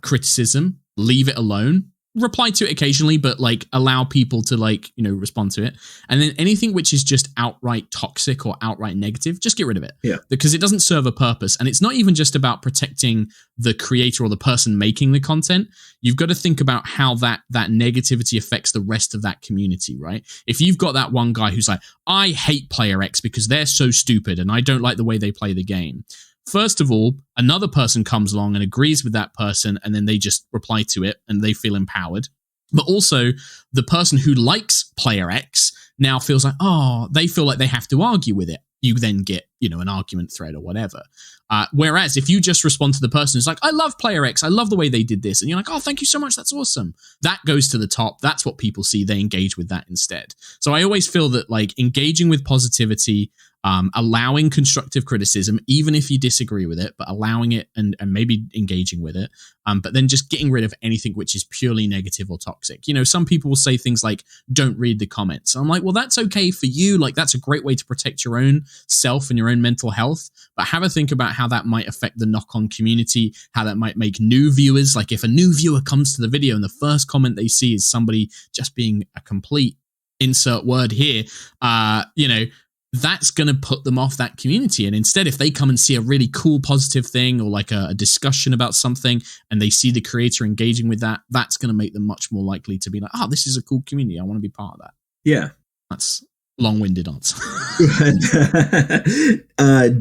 B: criticism, leave it alone. Reply to it occasionally, but like allow people to respond to it. And then anything which is just outright toxic or outright negative, just get rid of it.
A: Yeah.
B: Because it doesn't serve a purpose. And it's not even just about protecting the creator or the person making the content. You've got to think about how that negativity affects the rest of that community, right? If you've got that one guy who's like, I hate player X because they're so stupid and I don't like the way they play the game. First of all, another person comes along and agrees with that person, and then they just reply to it and they feel empowered. But also, the person who likes player X now feels like, they feel like they have to argue with it. You then get, an argument thread or whatever. Whereas if you just respond to the person who's like, I love player X, I love the way they did this. And you're like, oh, thank you so much. That's awesome. That goes to the top. That's what people see. They engage with that instead. So I always feel that like engaging with positivity, allowing constructive criticism, even if you disagree with it, but allowing it and maybe engaging with it. But then just getting rid of anything which is purely negative or toxic. Some people will say things like, don't read the comments. I'm like, well, that's okay for you. Like, that's a great way to protect your own self and your own mental health. But have a think about how that might affect the knock-on community, how that might make new viewers. Like if a new viewer comes to the video and the first comment they see is somebody just being a complete insert word here, that's going to put them off that community. And instead, if they come and see a really cool, positive thing or like a discussion about something and they see the creator engaging with that, that's going to make them much more likely to be like, this is a cool community. I want to be part of that.
A: Yeah.
B: That's long-winded answer.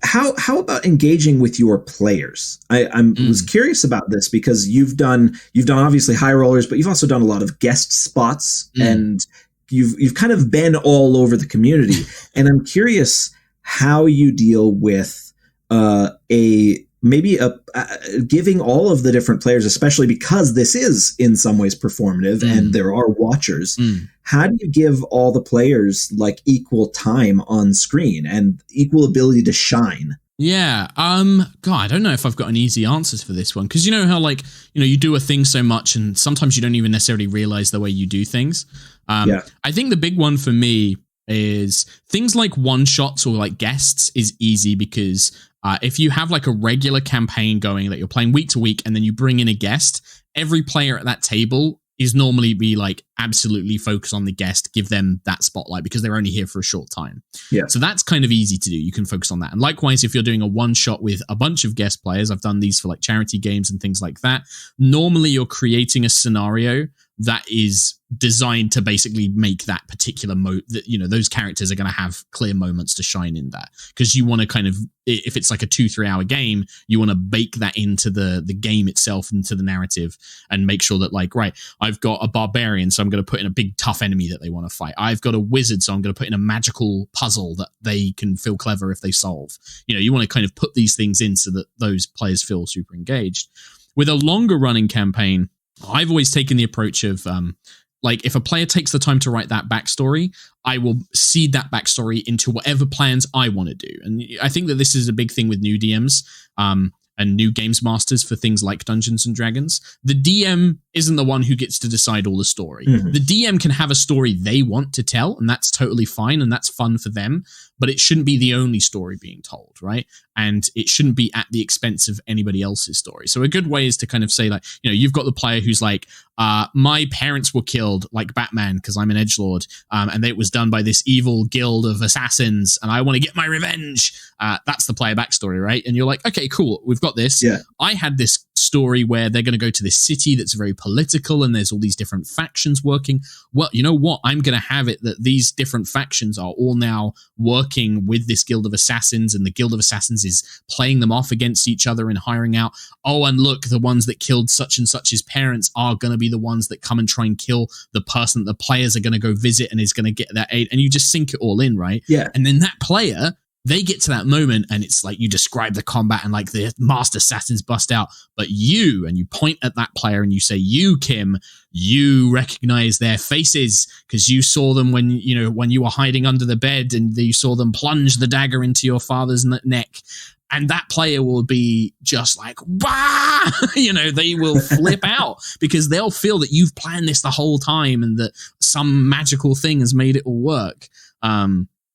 A: How about engaging with your players? I was curious about this because you've done obviously HighRollers, but you've also done a lot of guest spots and you've kind of been all over the community. And I'm curious how you deal with giving all of the different players, especially because this is in some ways performative and there are watchers. How do you give all the players like equal time on screen and equal ability to shine?
B: Yeah. God, I don't know if I've got an easy answer for this one. Cause you know how you do a thing so much and sometimes you don't even necessarily realize the way you do things. I think the big one for me is things like one shots or like guests is easy because if you have like a regular campaign going that you're playing week to week and then you bring in a guest, every player at that table is normally be like absolutely focus on the guest, give them that spotlight because they're only here for a short time.
A: Yeah.
B: So that's kind of easy to do. You can focus on that. And likewise, if you're doing a one shot with a bunch of guest players, I've done these for like charity games and things like that. Normally you're creating a scenario that is designed to basically make that particular those characters are going to have clear moments to shine in that, because you want to kind of, if it's like a 2-3 hour game, you want to bake that into the game itself, into the narrative, and make sure that like, right, I've got a barbarian, so I'm going to put in a big tough enemy that they want to fight. I've got a wizard, so I'm going to put in a magical puzzle that they can feel clever if they solve. You want to kind of put these things in so that those players feel super engaged. With a longer running campaign, I've always taken the approach of if a player takes the time to write that backstory, I will seed that backstory into whatever plans I want to do. And I think that this is a big thing with new DMs and new games masters for things like Dungeons and Dragons. The DM isn't the one who gets to decide all the story. Mm-hmm. The DM can have a story they want to tell, and that's totally fine, and that's fun for them, but it shouldn't be the only story being told, right? And it shouldn't be at the expense of anybody else's story. So a good way is to kind of say, like, you've got the player who's like, my parents were killed like Batman because I'm an edgelord, and it was done by this evil guild of assassins, and I want to get my revenge. That's the player backstory, right? And you're like, okay, cool, we've got this.
A: Yeah.
B: I had this story where they're going to go to this city that's very political and there's all these different factions working. Well, you know what? I'm going to have it that these different factions are all now working with this Guild of Assassins, and the Guild of Assassins is playing them off against each other and hiring out, oh, and look, the ones that killed such and such's parents are going to be the ones that come and try and kill the person that the players are going to go visit and is going to get that aid. And you just sink it all in, right?
A: Yeah.
B: And then that player, they get to that moment and it's like you describe the combat and like the master assassins bust out, but and you point at that player and you say, you, Kim, you recognize their faces because you saw them when you were hiding under the bed and you saw them plunge the dagger into your father's neck. And that player will be just like, bah! They will flip out because they'll feel that you've planned this the whole time and that some magical thing has made it all work.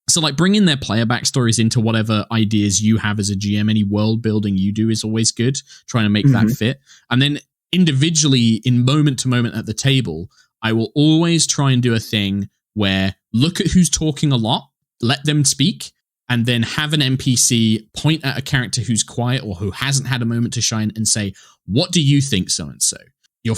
B: So like bringing their player backstories into whatever ideas you have as a GM, any world building you do is always good, trying to make that fit. And then individually in moment to moment at the table, I will always try and do a thing where look at who's talking a lot, let them speak, and then have an NPC point at a character who's quiet or who hasn't had a moment to shine and say, what do you think so-and-so? Your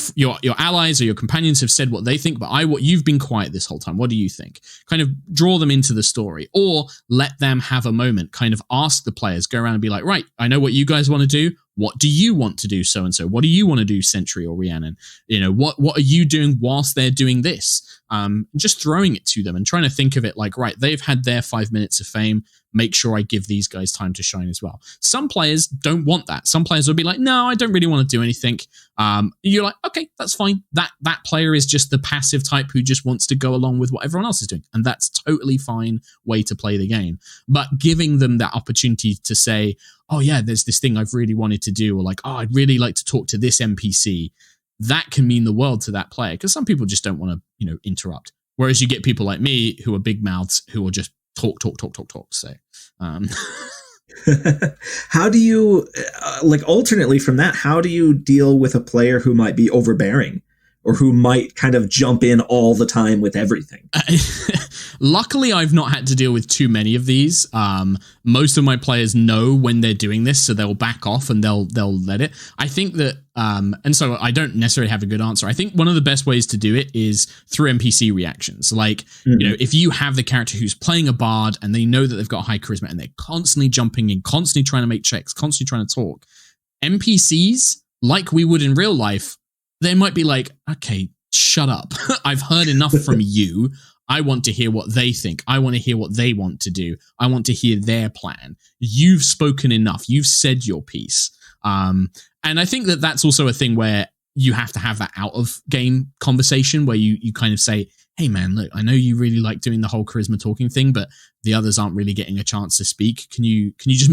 B: allies or your companions have said what they think, but you've been quiet this whole time. What do you think? Kind of draw them into the story, or let them have a moment. Kind of ask the players, go around and be like, right, I know what you guys want to do. What do you want to do, so and so? What do you want to do, Sentry or Rhiannon? What are you doing whilst they're doing this? Just throwing it to them and trying to think of it like, right, they've had their 5 minutes of fame. Make sure I give these guys time to shine as well. Some players don't want that. Some players will be like, no, I don't really want to do anything. You're like, okay, that's fine. That player is just the passive type who just wants to go along with what everyone else is doing. And that's totally fine way to play the game. But giving them that opportunity to say, oh yeah, there's this thing I've really wanted to do, or like, oh, I'd really like to talk to this NPC. That can mean the world to that player because some people just don't want to, interrupt. Whereas you get people like me who are big mouths who will just talk. So,
A: how do you, alternately from that, how do you deal with a player who might be overbearing or who might kind of jump in all the time with everything?
B: Luckily, I've not had to deal with too many of these. Most of my players know when they're doing this, so they'll back off and they'll let it. I think that, and so I don't necessarily have a good answer. I think one of the best ways to do it is through NPC reactions. Like, if you have the character who's playing a bard and they know that they've got high charisma and they're constantly jumping in, constantly trying to make checks, constantly trying to talk, NPCs, like we would in real life, they might be like, okay, shut up. I've heard enough from you. I want to hear what they think. I want to hear what they want to do. I want to hear their plan. You've spoken enough. You've said your piece. And I think that that's also a thing where you have to have that out of game conversation where you kind of say, hey man, look, I know you really like doing the whole charisma talking thing, but the others aren't really getting a chance to speak. Can you just,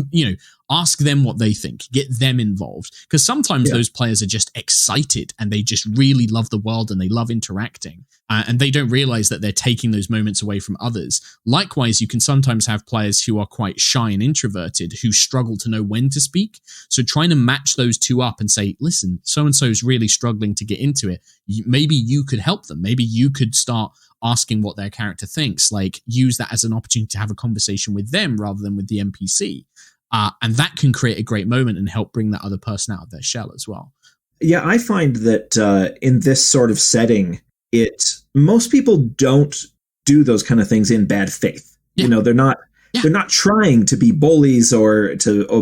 B: ask them what they think, get them involved? Because sometimes those players are just excited and they just really love the world and they love interacting. And they don't realize that they're taking those moments away from others. Likewise, you can sometimes have players who are quite shy and introverted who struggle to know when to speak. So trying to match those two up and say, listen, so-and-so is really struggling to get into it. Maybe you could help them. Maybe you could start asking what their character thinks, like use that as an opportunity to have a conversation with them rather than with the NPC. And that can create a great moment and help bring that other person out of their shell as well.
A: Yeah, I find that in this sort of setting, most people don't do those kind of things in bad faith. Yeah. They're not trying to be bullies or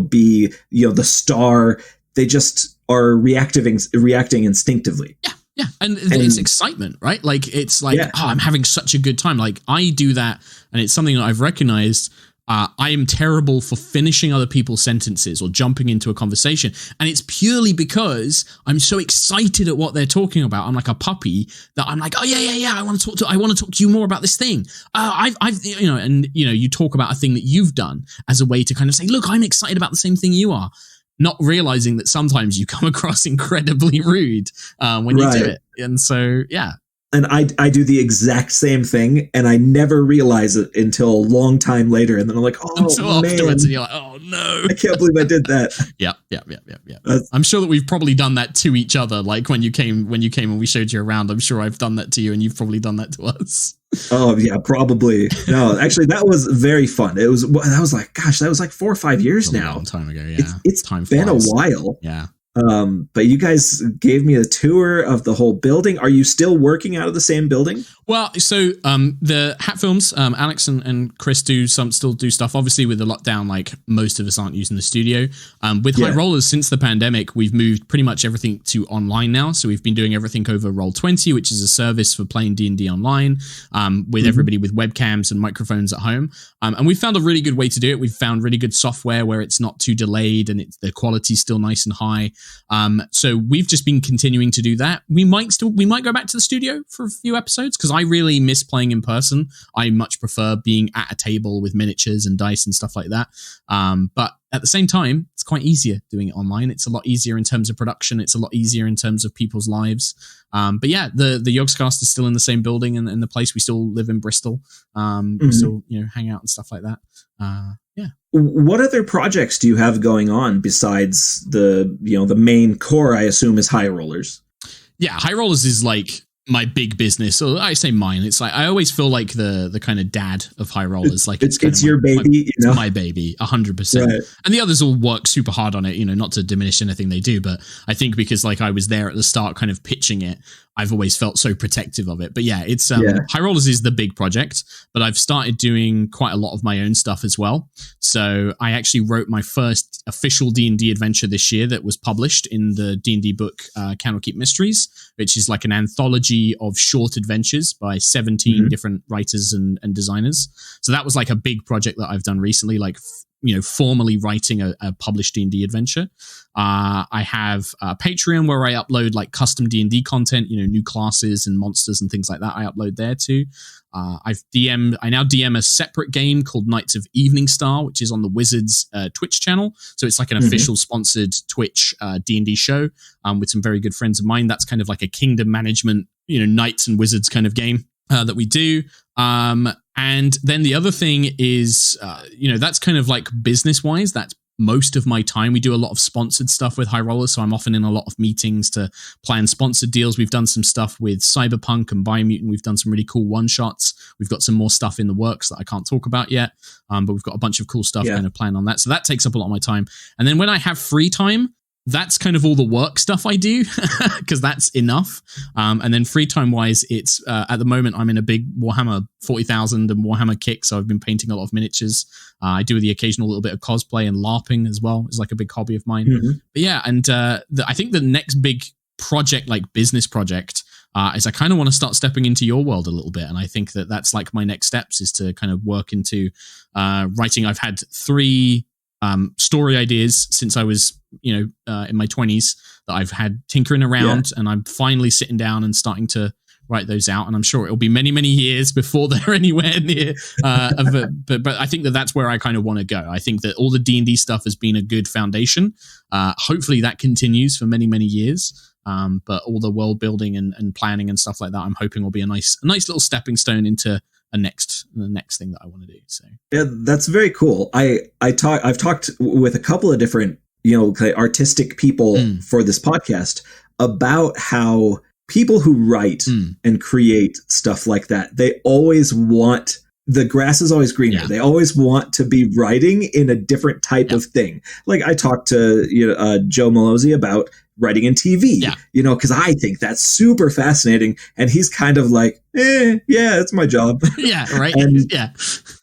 A: be, the star. They just are reacting instinctively.
B: Yeah. Yeah, and it's excitement, right? Like, it's like, I'm having such a good time. Like, I do that, and it's something that I've recognized. I am terrible for finishing other people's sentences or jumping into a conversation. And it's purely because I'm so excited at what they're talking about. I'm like a puppy that I'm like, oh, yeah. I want to talk to you more about this thing. You talk about a thing that you've done as a way to kind of say, look, I'm excited about the same thing you are. Not realizing that sometimes you come across incredibly rude when you do it. And so, yeah.
A: And I do the exact same thing, and I never realize it until a long time later. And then I'm like,
B: until afterwards, and you're like, oh, no.
A: I can't believe I did that.
B: Yeah. I'm sure that we've probably done that to each other. Like when you came and we showed you around, I'm sure I've done that to you, and you've probably done that to us.
A: Oh, yeah, probably. No, actually, that was very fun. That was like 4 or 5 years now.
B: A long time ago, yeah.
A: It's been a while.
B: Yeah.
A: But you guys gave me a tour of the whole building. Are you still working out of the same building?
B: Well, so the Hat Films, Alex and Chris still do stuff. Obviously, with the lockdown, like most of us aren't using the studio. With HighRollers, since the pandemic, we've moved pretty much everything to online now. So we've been doing everything over Roll20, which is a service for playing D&D online with everybody with webcams and microphones at home. And we found a really good way to do it. We've found really good software where it's not too delayed and the quality's still nice and high. So we've just been continuing to do that. We might go back to the studio for a few episodes because I really miss playing in person. I much prefer being at a table with miniatures and dice and stuff like that. But at the same time, it's quite easier doing it online. It's a lot easier in terms of production. It's a lot easier in terms of people's lives. But yeah, the Yogscast is still in the same building and in the place. We still live in Bristol. We still, hang out and stuff like that. Yeah.
A: What other projects do you have going on besides the main core, I assume, is HighRollers?
B: Yeah, HighRollers is like my big business. So I say mine. It's like I always feel like the kind of dad of HighRollers. Like
A: it's your baby,
B: it's my baby, 100%. Right. And the others all work super hard on it. Not to diminish anything they do, but I think because like I was there at the start, kind of pitching it, I've always felt so protective of it. But yeah, it's HighRollers is the big project, but I've started doing quite a lot of my own stuff as well. So I actually wrote my first official D&D adventure this year that was published in the D&D book Candlekeep Mysteries, which is like an anthology of short adventures by 17 different writers and designers. So that was like a big project that I've done recently, like formally writing a published D&D adventure. I have a Patreon where I upload like custom D&D content, new classes and monsters and things like that. I upload there too. I now DM a separate game called Knights of Evening Star, which is on the Wizards Twitch channel. So it's like an official sponsored Twitch D&D show with some very good friends of mine. That's kind of like a kingdom management, knights and wizards kind of game that we do. And then the other thing is, that's kind of like business wise, that's most of my time. We do a lot of sponsored stuff with HighRollers, so I'm often in a lot of meetings to plan sponsored deals. We've done some stuff with Cyberpunk and Biomutant. We've done some really cool one-shots. We've got some more stuff in the works that I can't talk about yet, but we've got a bunch of cool stuff kind of planned on that. So that takes up a lot of my time. And then when I have free time, that's kind of all the work stuff I do because that's enough. And then free time wise, it's at the moment I'm in a big Warhammer 40,000 and Warhammer kick. So I've been painting a lot of miniatures. I do the occasional little bit of cosplay and LARPing as well. It's like a big hobby of mine. But yeah, and I think the next big project, like business project, is I kind of want to start stepping into your world a little bit. And I think that that's like my next steps is to kind of work into writing. I've had 3 story ideas since I was, in my 20s that I've had tinkering around, and I'm finally sitting down and starting to write those out. And I'm sure it'll be many, many years before they're anywhere near. But I think that's where I kind of want to go. I think that all the D&D stuff has been a good foundation. Hopefully that continues for many, many years. But all the world building and planning and stuff like that, I'm hoping will be a nice little stepping stone into the next thing that I want to do. So
A: yeah, that's very cool. I've talked with a couple of different artistic people for this podcast about how people who write and create stuff like that, they always want the grass is always greener. They always want to be writing in a different type of thing. Like I talked to Joe Malozzi about writing in TV, because I think that's super fascinating. And he's kind of like, it's my job.
B: Yeah, right.
A: And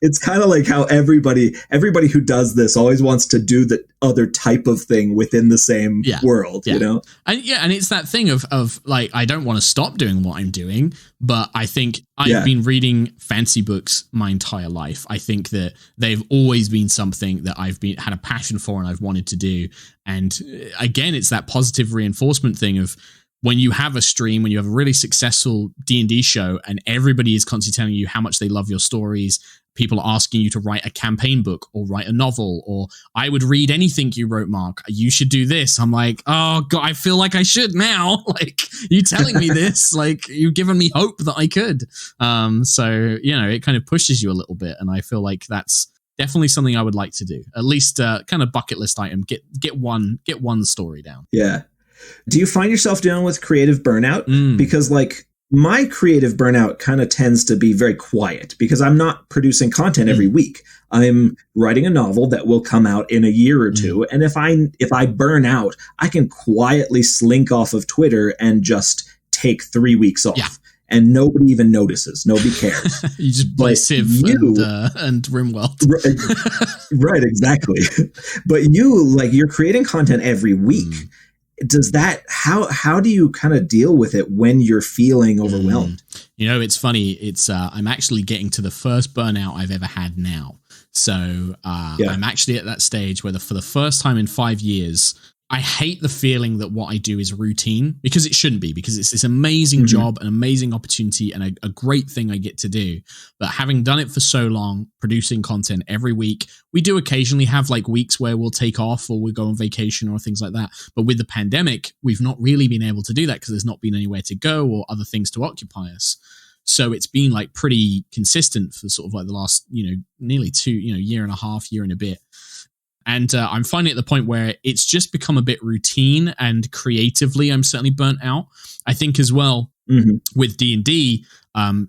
A: it's kind of like how everybody who does this always wants to do the other type of thing within the same world, And
B: and it's that thing of like, I don't want to stop doing what I'm doing, but I think I've been reading fantasy books my entire life. I think that they've always been something that I've had a passion for and I've wanted to do. And again, it's that positive reinforcement thing of when you have a stream, when you have a really successful D&D show and everybody is constantly telling you how much they love your stories, people are asking you to write a campaign book or write a novel, or I would read anything you wrote, Mark. You should do this. I'm like, oh God, I feel like I should now. Like you telling me this, like you've given me hope that I could. So, it kind of pushes you a little bit. And I feel like that's definitely something I would like to do. At least kind of bucket list item, get one story down.
A: Yeah. Do you find yourself dealing with creative burnout? Because like my creative burnout kind of tends to be very quiet because I'm not producing content every week. I'm writing a novel that will come out in a year or two. And if I burn out, I can quietly slink off of Twitter and just take 3 weeks off.
B: Yeah.
A: And nobody even notices. Nobody cares.
B: You just play Civ and RimWorld.
A: Right, exactly. But you're creating content every week. Does that, how do you kind of deal with it when you're feeling overwhelmed?
B: It's funny. It's I'm actually getting to the first burnout I've ever had now. So I'm actually at that stage where for the first time in 5 years, I hate the feeling that what I do is routine, because it shouldn't be, because it's this amazing job, an amazing opportunity, and a great thing I get to do. But having done it for so long, producing content every week, we do occasionally have like weeks where we'll take off or we'll go on vacation or things like that. But with the pandemic, we've not really been able to do that because there's not been anywhere to go or other things to occupy us. So it's been like pretty consistent for sort of like the last, nearly year and a half, year and a bit. And I'm finding at the point where it's just become a bit routine, and creatively, I'm certainly burnt out. I think as well with D&D,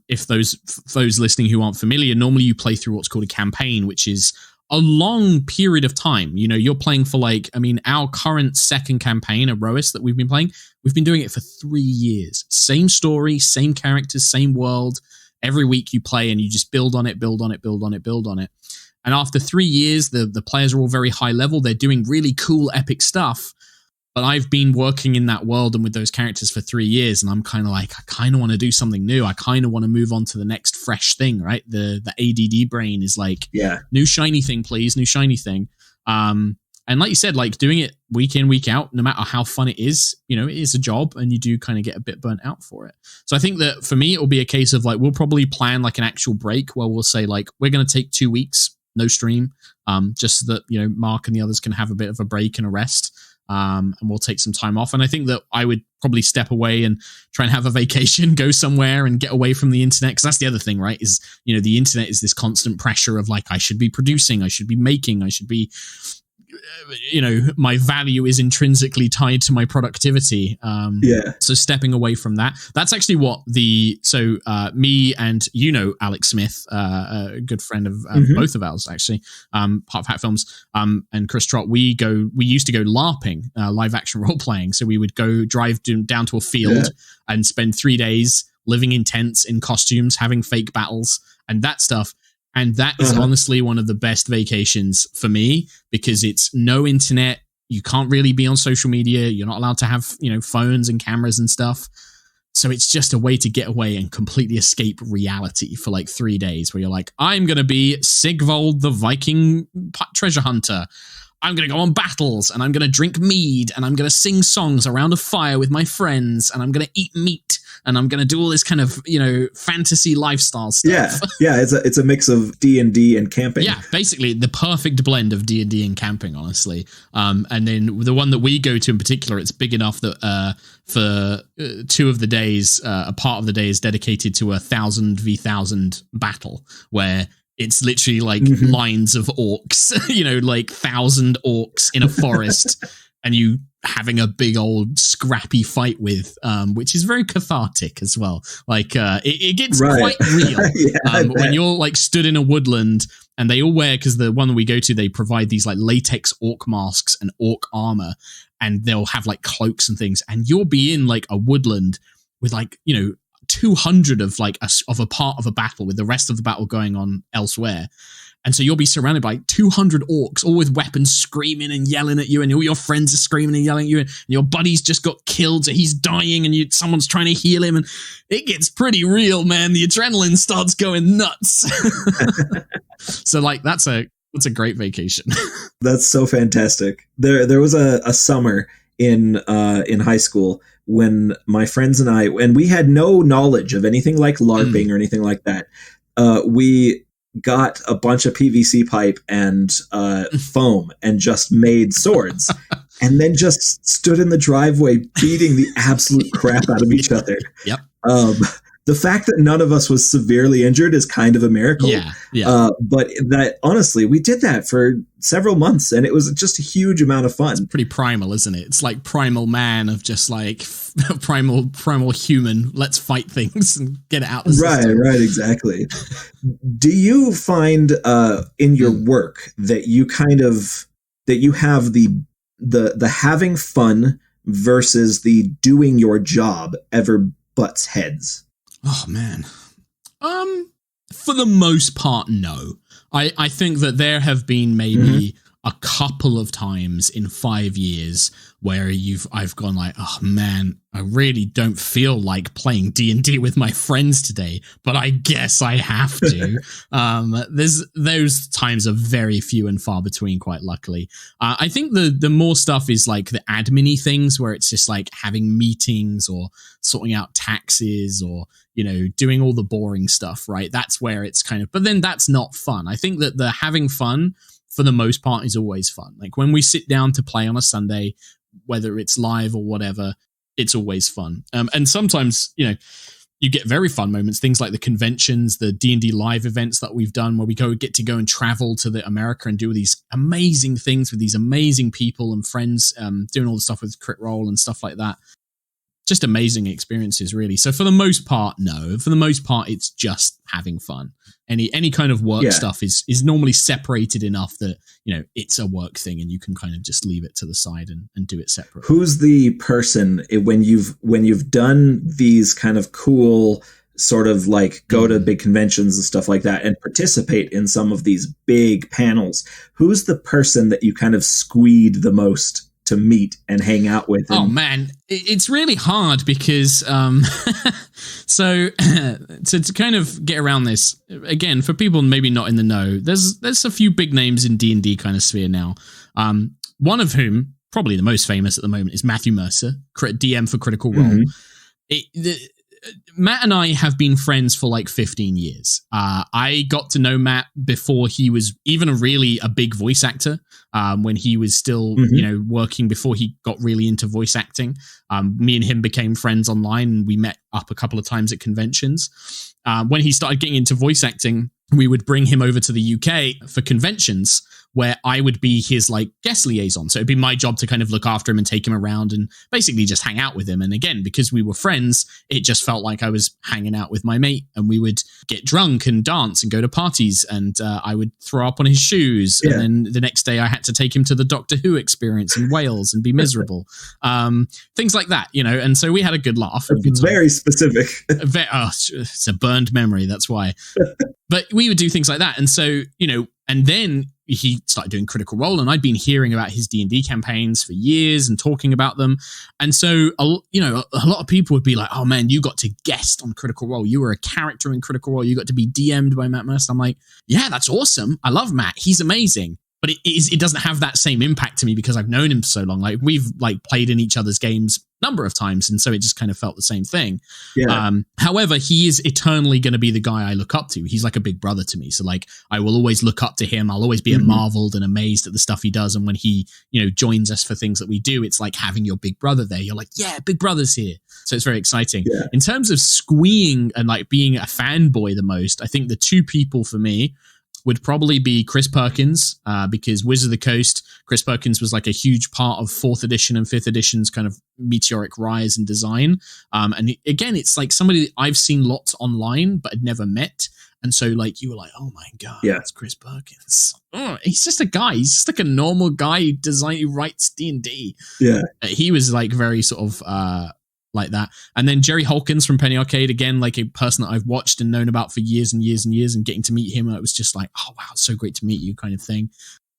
B: if those listening who aren't familiar, normally you play through what's called a campaign, which is a long period of time. You're playing for our current second campaign, Erois, that we've been playing. We've been doing it for 3 years. Same story, same characters, same world. Every week you play and you just build on it. And after 3 years, the players are all very high level. They're doing really cool, epic stuff. But I've been working in that world and with those characters for 3 years, and I'm kind of like, I kind of want to do something new. I kind of want to move on to the next fresh thing, right? The ADD brain is like, new shiny thing, please, new shiny thing. And like you said, like doing it week in, week out, no matter how fun it is, it is a job, and you do kind of get a bit burnt out for it. So I think that for me, it'll be a case of like, we'll probably plan like an actual break where we'll say like, we're going to take 2 weeks. No stream, just so that, Mark and the others can have a bit of a break and a rest, and we'll take some time off. And I think that I would probably step away and try and have a vacation, go somewhere and get away from the internet. Because that's the other thing, right? Is, the internet is this constant pressure of like, I should be producing, I should be making, I should be, my value is intrinsically tied to my productivity. So stepping away from that, that's actually what me and Alex Smith, a good friend of both of ours, actually, part of Hat Films, and Chris Trott, we used to go LARPing, live action role playing. So we would go drive down to a field and spend 3 days living in tents, in costumes, having fake battles and that stuff. And that is honestly one of the best vacations for me, because it's no internet. You can't really be on social media. You're not allowed to have, phones and cameras and stuff. So it's just a way to get away and completely escape reality for like 3 days, where you're like, I'm going to be Sigvold the Viking treasure hunter. I'm going to go on battles, and I'm going to drink mead, and I'm going to sing songs around a fire with my friends, and I'm going to eat meat, and I'm going to do all this kind of, fantasy lifestyle stuff.
A: Yeah. It's a mix of D&D and camping.
B: Yeah, basically the perfect blend of D&D and camping, honestly. And then the one that we go to in particular, it's big enough that for 2 of the days, a part of the day is dedicated to 1,000 v 1,000 battle, where it's literally like lines of orcs, like 1,000 orcs in a forest, and you having a big old scrappy fight with, which is very cathartic as well. Like it gets quite real when you're like stood in a woodland, and they all wear, because the one that we go to, they provide these like latex orc masks and orc armor, and they'll have like cloaks and things, and you'll be in like a woodland with like 200 of like of a part of a battle, with the rest of the battle going on elsewhere. And so you'll be surrounded by 200 orcs, all with weapons, screaming and yelling at you, and all your friends are screaming and yelling at you, and your buddy's just got killed, so he's dying, and someone's trying to heal him, and it gets pretty real, man. The adrenaline starts going nuts. So like that's a great vacation.
A: That's so fantastic. There was a summer in high school when my friends and we had no knowledge of anything like LARPing or anything like that. We got a bunch of PVC pipe and foam and just made swords, and then just stood in the driveway beating the absolute crap out of each other.
B: Yep.
A: the fact that none of us was severely injured is kind of a miracle.
B: Yeah.
A: But that, honestly, we did that for several months, and it was just a huge amount of fun.
B: It's pretty primal, isn't it? It's like primal man of just like primal human. Let's fight things and get it out the system.
A: Right, exactly. Do you find in your work that you have the having fun versus the doing your job ever butts heads?
B: Oh man. For the most part, no. I think that there have been maybe a couple of times in 5 years where I've gone like, oh man, I really don't feel like playing D&D with my friends today, but I guess I have to. Those times are very few and far between, quite luckily. I think the more stuff is like the admin-y things where it's just like having meetings or sorting out taxes or, doing all the boring stuff, right? That's where it's kind of, but then that's not fun. I think that the having fun for the most part is always fun. Like when we sit down to play on a Sunday, whether it's live or whatever, it's always fun. And sometimes, you get very fun moments, things like the conventions, the D&D live events that we've done where we get to go and travel to America and do these amazing things with these amazing people and friends, doing all the stuff with Crit Roll and stuff like that. Just amazing experiences, really. So for the most part, no. For the most part, it's just having fun. Any kind of work stuff is normally separated enough that, it's a work thing and you can kind of just leave it to the side and do it separately.
A: Who's the person when you've done these kind of cool sort of like go to big conventions and stuff like that and participate in some of these big panels, who's the person that you kind of squeed the most to meet and hang out with?
B: Oh man, it's really hard because so to kind of get around this again, for people maybe not in the know, there's a few big names in D&D kind of sphere now. One of whom, probably the most famous at the moment, is Matthew Mercer, DM for Critical Role. Matt and I have been friends for like 15 years. I got to know Matt before he was even a big voice actor, when he was still, working before he got really into voice acting. Me and him became friends online and we met up a couple of times at conventions. When he started getting into voice acting, we would bring him over to the UK for conventions where I would be his like guest liaison. So it'd be my job to kind of look after him and take him around and basically just hang out with him. And again, because we were friends, it just felt like I was hanging out with my mate and we would get drunk and dance and go to parties and I would throw up on his shoes. Yeah. And then the next day I had to take him to the Doctor Who experience in Wales and be miserable. Things like that, and so we had a good laugh.
A: It's very specific.
B: It's a burned memory. That's why. But we would do things like that. And so, and then he started doing Critical Role and I'd been hearing about his D&D campaigns for years and talking about them. And so, a lot of people would be like, oh man, you got to guest on Critical Role. You were a character in Critical Role. You got to be DM'd by Matt Mercer. I'm like, yeah, that's awesome. I love Matt. He's amazing. But it doesn't have that same impact to me because I've known him for so long. Like we've like played in each other's games a number of times. And so it just kind of felt the same thing. Yeah. However, he is eternally going to be the guy I look up to. He's like a big brother to me. So like, I will always look up to him. I'll always be marveled and amazed at the stuff he does. And when he, joins us for things that we do, it's like having your big brother there. You're like, yeah, big brother's here. So it's very exciting. Yeah. In terms of squeeing and like being a fanboy the most, I think the two people for me would probably be Chris Perkins, because Wizard of the Coast, Chris Perkins was like a huge part of 4th edition and 5th edition's kind of meteoric rise and design. And again, it's like somebody that I've seen lots online, but had never met. And so like, you were like, oh my God, it's Chris Perkins. Oh, he's just a guy. He's just like a normal guy who writes D&D. Yeah. He was like very sort of, like that. And then Jerry Holkins from Penny Arcade, again, like a person that I've watched and known about for years and years and years, and getting to meet him, it was just like, oh wow, it's so great to meet you kind of thing.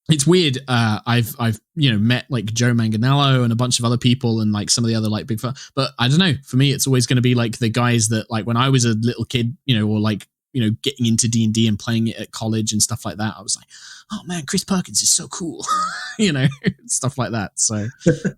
B: It's weird. I've met like Joe Manganiello and a bunch of other people and like some of the other like big fun, but I don't know, for me it's always going to be like the guys that like when I was a little kid, or like getting into D&D and playing it at college and stuff like that, I was like, oh man, Chris Perkins is so cool. Stuff like that. So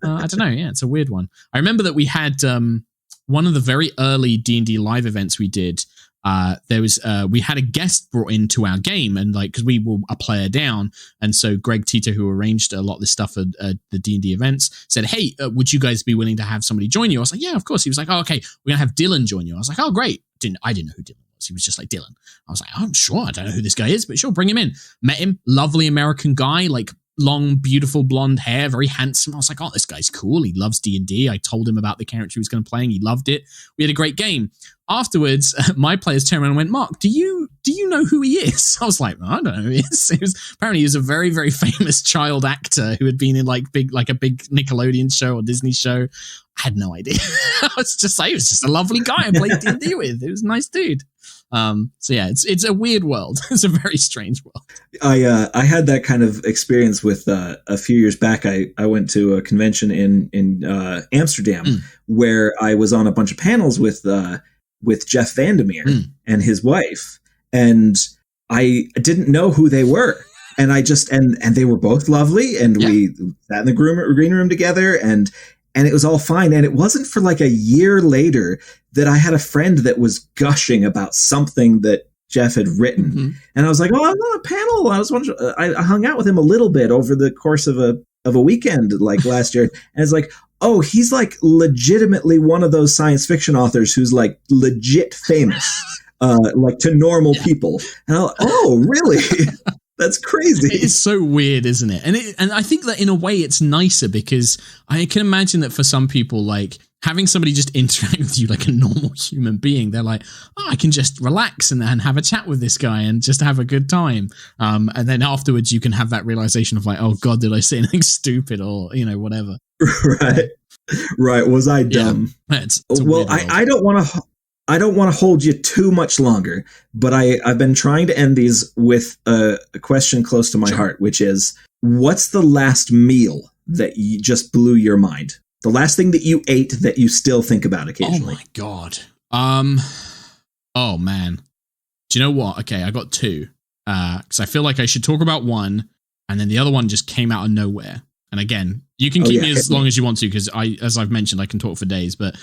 B: I don't know. Yeah, it's a weird one. I remember that we had one of the very early D&D live events we did. We had a guest brought into our game, and like, because we were a player down, and so Greg Tito, who arranged a lot of this stuff at the D&D events, said, hey, would you guys be willing to have somebody join you? I was like, yeah, of course. He was like, oh, okay, we're gonna have Dylan join you. I was like, oh, great. I didn't know who Dylan was. He was just like Dylan. I was like, I'm sure I don't know who this guy is, but sure, bring him in. Met him, lovely American guy, like long, beautiful blonde hair, very handsome. I was like, oh, this guy's cool. He loves D&D. I told him about the character he was going to play, and he loved it. We had a great game. Afterwards, my players turned around and went, Mark, do you know who he is? I was like, I don't know who he is. Apparently he was a very, very famous child actor who had been in like a big Nickelodeon show or Disney show. I had no idea. I was just like, he was just a lovely guy I played D&D with. It was a nice dude. So yeah, it's a weird world. It's a very strange world.
A: I had that kind of experience with a few years back. I went to a convention in Amsterdam where I was on a bunch of panels with Jeff Vandermeer and his wife, and I didn't know who they were. And I just and they were both lovely, and we sat in the green room together, and it was all fine. And it wasn't for like a year later that I had a friend that was gushing about something that Jeff had written. And I was like, oh, I'm on a panel. I hung out with him a little bit over the course of a weekend like last year. And it's like, oh, he's like legitimately one of those science fiction authors who's like legit famous, like to normal people. And oh, really? That's crazy.
B: It's so weird, isn't it? And I think that in a way it's nicer, because I can imagine that for some people, like having somebody just interact with you like a normal human being, they're like, oh, I can just relax and have a chat with this guy and just have a good time. And then afterwards you can have that realization of like, oh God, did I say anything stupid or, whatever.
A: Right. Was I dumb?
B: Yeah. It's
A: well, I don't want to hold you too much longer, but I've been trying to end these with a question close to my heart, which is, what's the last meal that you just blew your mind? The last thing that you ate that you still think about occasionally?
B: Oh my God. Oh man. Do you know what? Okay, I got two. Because I feel like I should talk about one, and then the other one just came out of nowhere. And again, you can keep me as long as you want to, because as I've mentioned, I can talk for days, but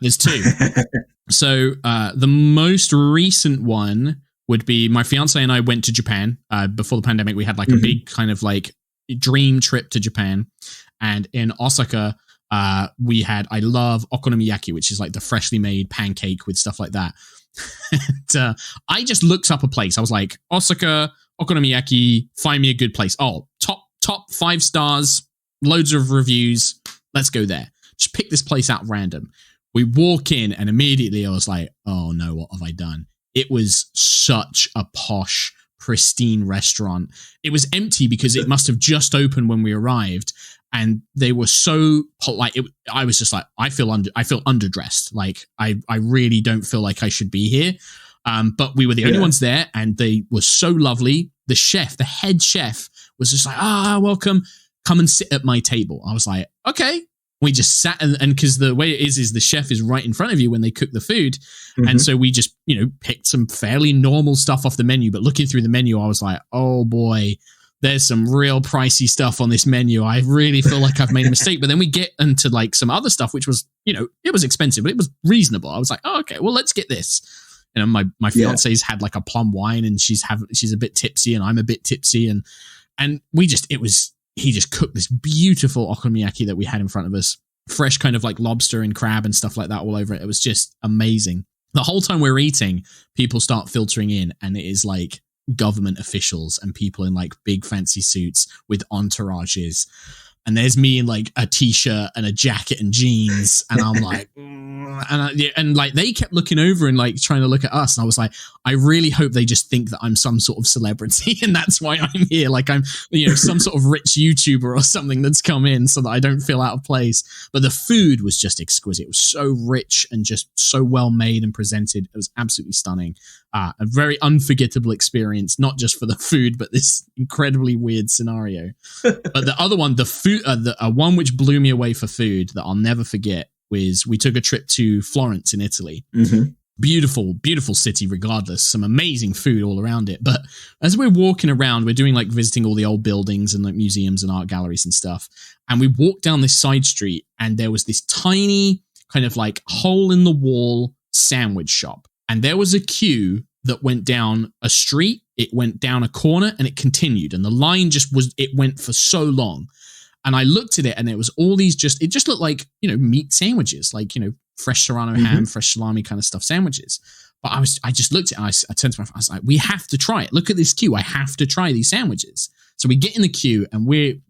B: there's two. So the most recent one would be my fiance and I went to Japan. Before the pandemic, we had like a big kind of like dream trip to Japan. And in Osaka, I love okonomiyaki, which is like the freshly made pancake with stuff like that. And, I just looked up a place. I was like, Osaka, okonomiyaki, find me a good place. Oh, top 5 stars, loads of reviews. Let's go there. Just pick this place out random. We walk in and immediately I was like, oh no, what have I done? It was such a posh, pristine restaurant. It was empty because it must have just opened when we arrived. And they were so polite. I was just like, I feel underdressed. Like I really don't feel like I should be here. But we were the only ones there, and they were so lovely. The head chef was just like, welcome. Come and sit at my table. I was like, okay. We just sat and because the way it is the chef is right in front of you when they cook the food. And so we just, picked some fairly normal stuff off the menu. But looking through the menu, I was like, oh boy, there's some real pricey stuff on this menu. I really feel like I've made a mistake. But then we get into like some other stuff, which was, it was expensive, but it was reasonable. I was like, oh, okay, well, let's get this. My fiance's had like a plum wine, and she's a bit tipsy, and I'm a bit tipsy, and he just cooked this beautiful okonomiyaki that we had in front of us, fresh kind of like lobster and crab and stuff like that all over it. It was just amazing. The whole time we're eating, people start filtering in, and it is like government officials and people in like big fancy suits with entourages. And there's me in like a t-shirt and a jacket and jeans. And I'm like, and like they kept looking over and like trying to look at us. And I was like, I really hope they just think that I'm some sort of celebrity. And that's why I'm here. Like I'm, some sort of rich YouTuber or something that's come in so that I don't feel out of place. But the food was just exquisite. It was so rich and just so well made and presented. It was absolutely stunning. A very unforgettable experience, not just for the food, but this incredibly weird scenario. But the other one, the food, one which blew me away for food that I'll never forget was we took a trip to Florence in Italy. Beautiful, beautiful city regardless. Some amazing food all around it. But as we're walking around, we're doing like visiting all the old buildings and like museums and art galleries and stuff. And we walked down this side street, and there was this tiny kind of like hole in the wall sandwich shop. And there was a queue that went down a street, it went down a corner, and it continued. And the line it went for so long. And I looked at it, and it was all these it just looked like, meat sandwiches, like, fresh serrano ham, fresh salami kind of stuff sandwiches. But I just looked at it, I turned to my friend, I was like, we have to try it. Look at this queue. I have to try these sandwiches. So we get in the queue and we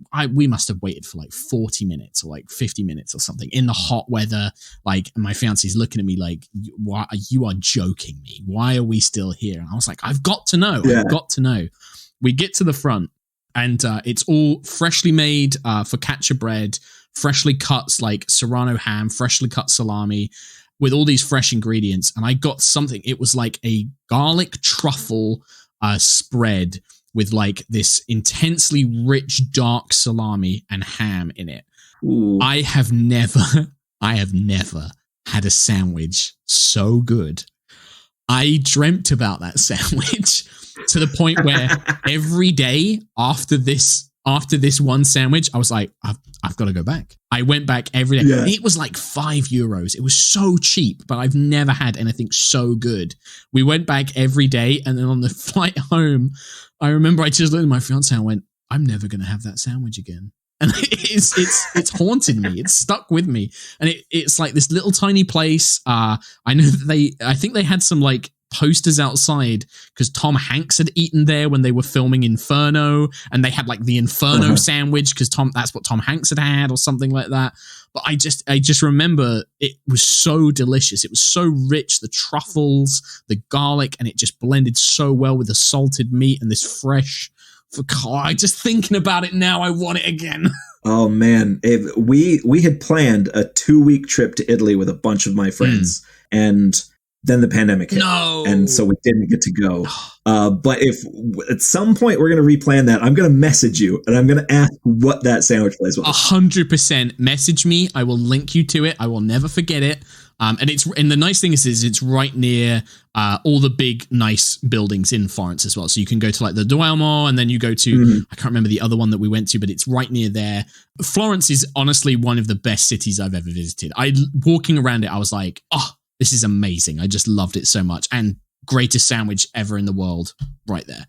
B: must have waited for like 40 minutes or like 50 minutes or something in the hot weather. Like, and my fiance's looking at me like, why, you are joking me. Why are we still here? And I was like, I've got to know. I've got to know. We get to the front and it's all freshly made focaccia bread, freshly cut like serrano ham, freshly cut salami with all these fresh ingredients. And I got something. It was like a garlic truffle spread with like this intensely rich, dark salami and ham in it.
A: Ooh.
B: I have never had a sandwich so good. I dreamt about that sandwich to the point where every day after this one sandwich, I was like, I've got to go back. I went back every day. Yeah. It was like €5. It was so cheap, but I've never had anything so good. We went back every day, and then on the flight home, I remember I just looked at my fiance and I went, I'm never going to have that sandwich again. And it's haunted me. It's stuck with me. And it's like this little tiny place. I know that I think they had some like posters outside because Tom Hanks had eaten there when they were filming Inferno, and they had like the Inferno sandwich because that's what Tom Hanks had or something like that. But I just remember it was so delicious. It was so rich, the truffles, the garlic, and it just blended so well with the salted meat and this fresh. Just thinking about it now, I want it again.
A: Oh man, we had planned a 2-week trip to Italy with a bunch of my friends, and then the pandemic hit, and so we didn't get to go. But if at some point we're going to replan that, I'm going to message you and I'm going to ask what that sandwich place was.
B: 100% message me. I will link you to it. I will never forget it. And the nice thing is it's right near all the big nice buildings in Florence as well. So you can go to like the Duomo, and then you go to I can't remember the other one that we went to, but it's right near there. Florence is honestly one of the best cities I've ever visited. Walking around it, I was like, oh, this is amazing. I just loved it so much. And greatest sandwich ever in the world right there.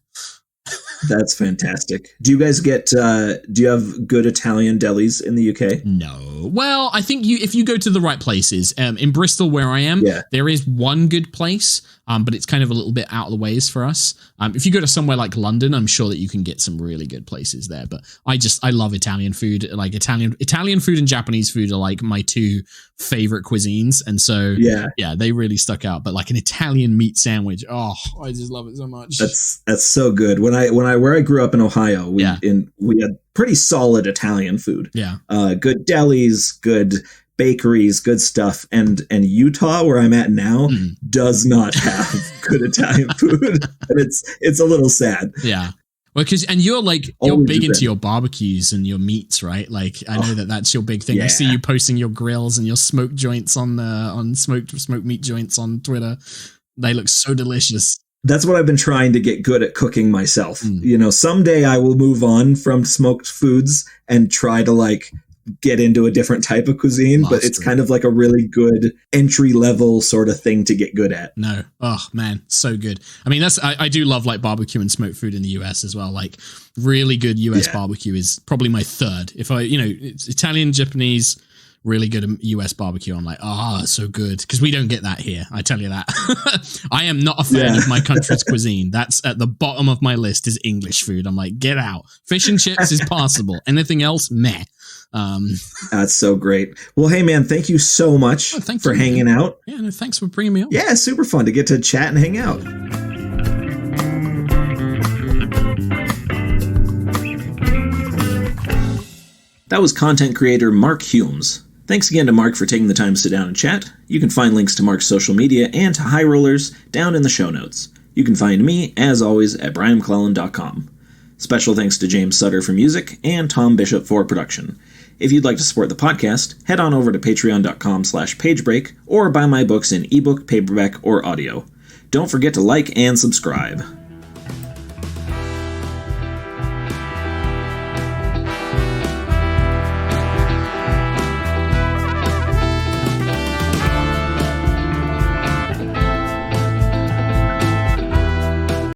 A: That's fantastic. Do you guys do you have good Italian delis in the UK?
B: No. Well, I think if you go to the right places, in Bristol where I am, there is one good place, but it's kind of a little bit out of the ways for us. If you go to somewhere like London, I'm sure that you can get some really good places there. But I love Italian food. Like Italian food and Japanese food are like my two favorite cuisines. And so, yeah, they really stuck out. But like an Italian meat sandwich, oh, I just love it so much.
A: That's so good. Where I grew up in Ohio, we had pretty solid Italian food. Yeah. Good delis, good bakeries, good stuff. And Utah, where I'm at now, does not have good Italian food. And it's a little sad.
B: Yeah. Well, and you're big into your barbecues and your meats, right? Like I know that's your big thing. Yeah. I see you posting your grills and your smoked joints on smoked meat joints on Twitter. They look so delicious.
A: That's what I've been trying to get good at cooking myself. You know, someday I will move on from smoked foods and try to get into a different type of cuisine, but it's kind of like a really good entry level sort of thing to get good at.
B: No. Oh man, so good. I mean, I do love like barbecue and smoked food in the US as well. Like really good US barbecue is probably my third. If it's Italian, Japanese, really good US barbecue. I'm like, so good. Because we don't get that here. I tell you that. I am not a fan of my country's cuisine. That's at the bottom of my list is English food. I'm like, get out. Fish and chips is possible. Anything else, meh.
A: That's so great. Well, hey man, thank you so much for hanging out.
B: Yeah, no, thanks for bringing me on.
A: Yeah, super fun to get to chat and hang out. That was content creator Mark Hulmes. Thanks again to Mark for taking the time to sit down and chat. You can find links to Mark's social media and to HighRollers down in the show notes. You can find me, as always, at brianmcclellan.com. Special thanks to James Sutter for music and Tom Bishop for production. If you'd like to support the podcast, head on over to patreon.com/pagebreak or buy my books in ebook, paperback, or audio. Don't forget to like and subscribe.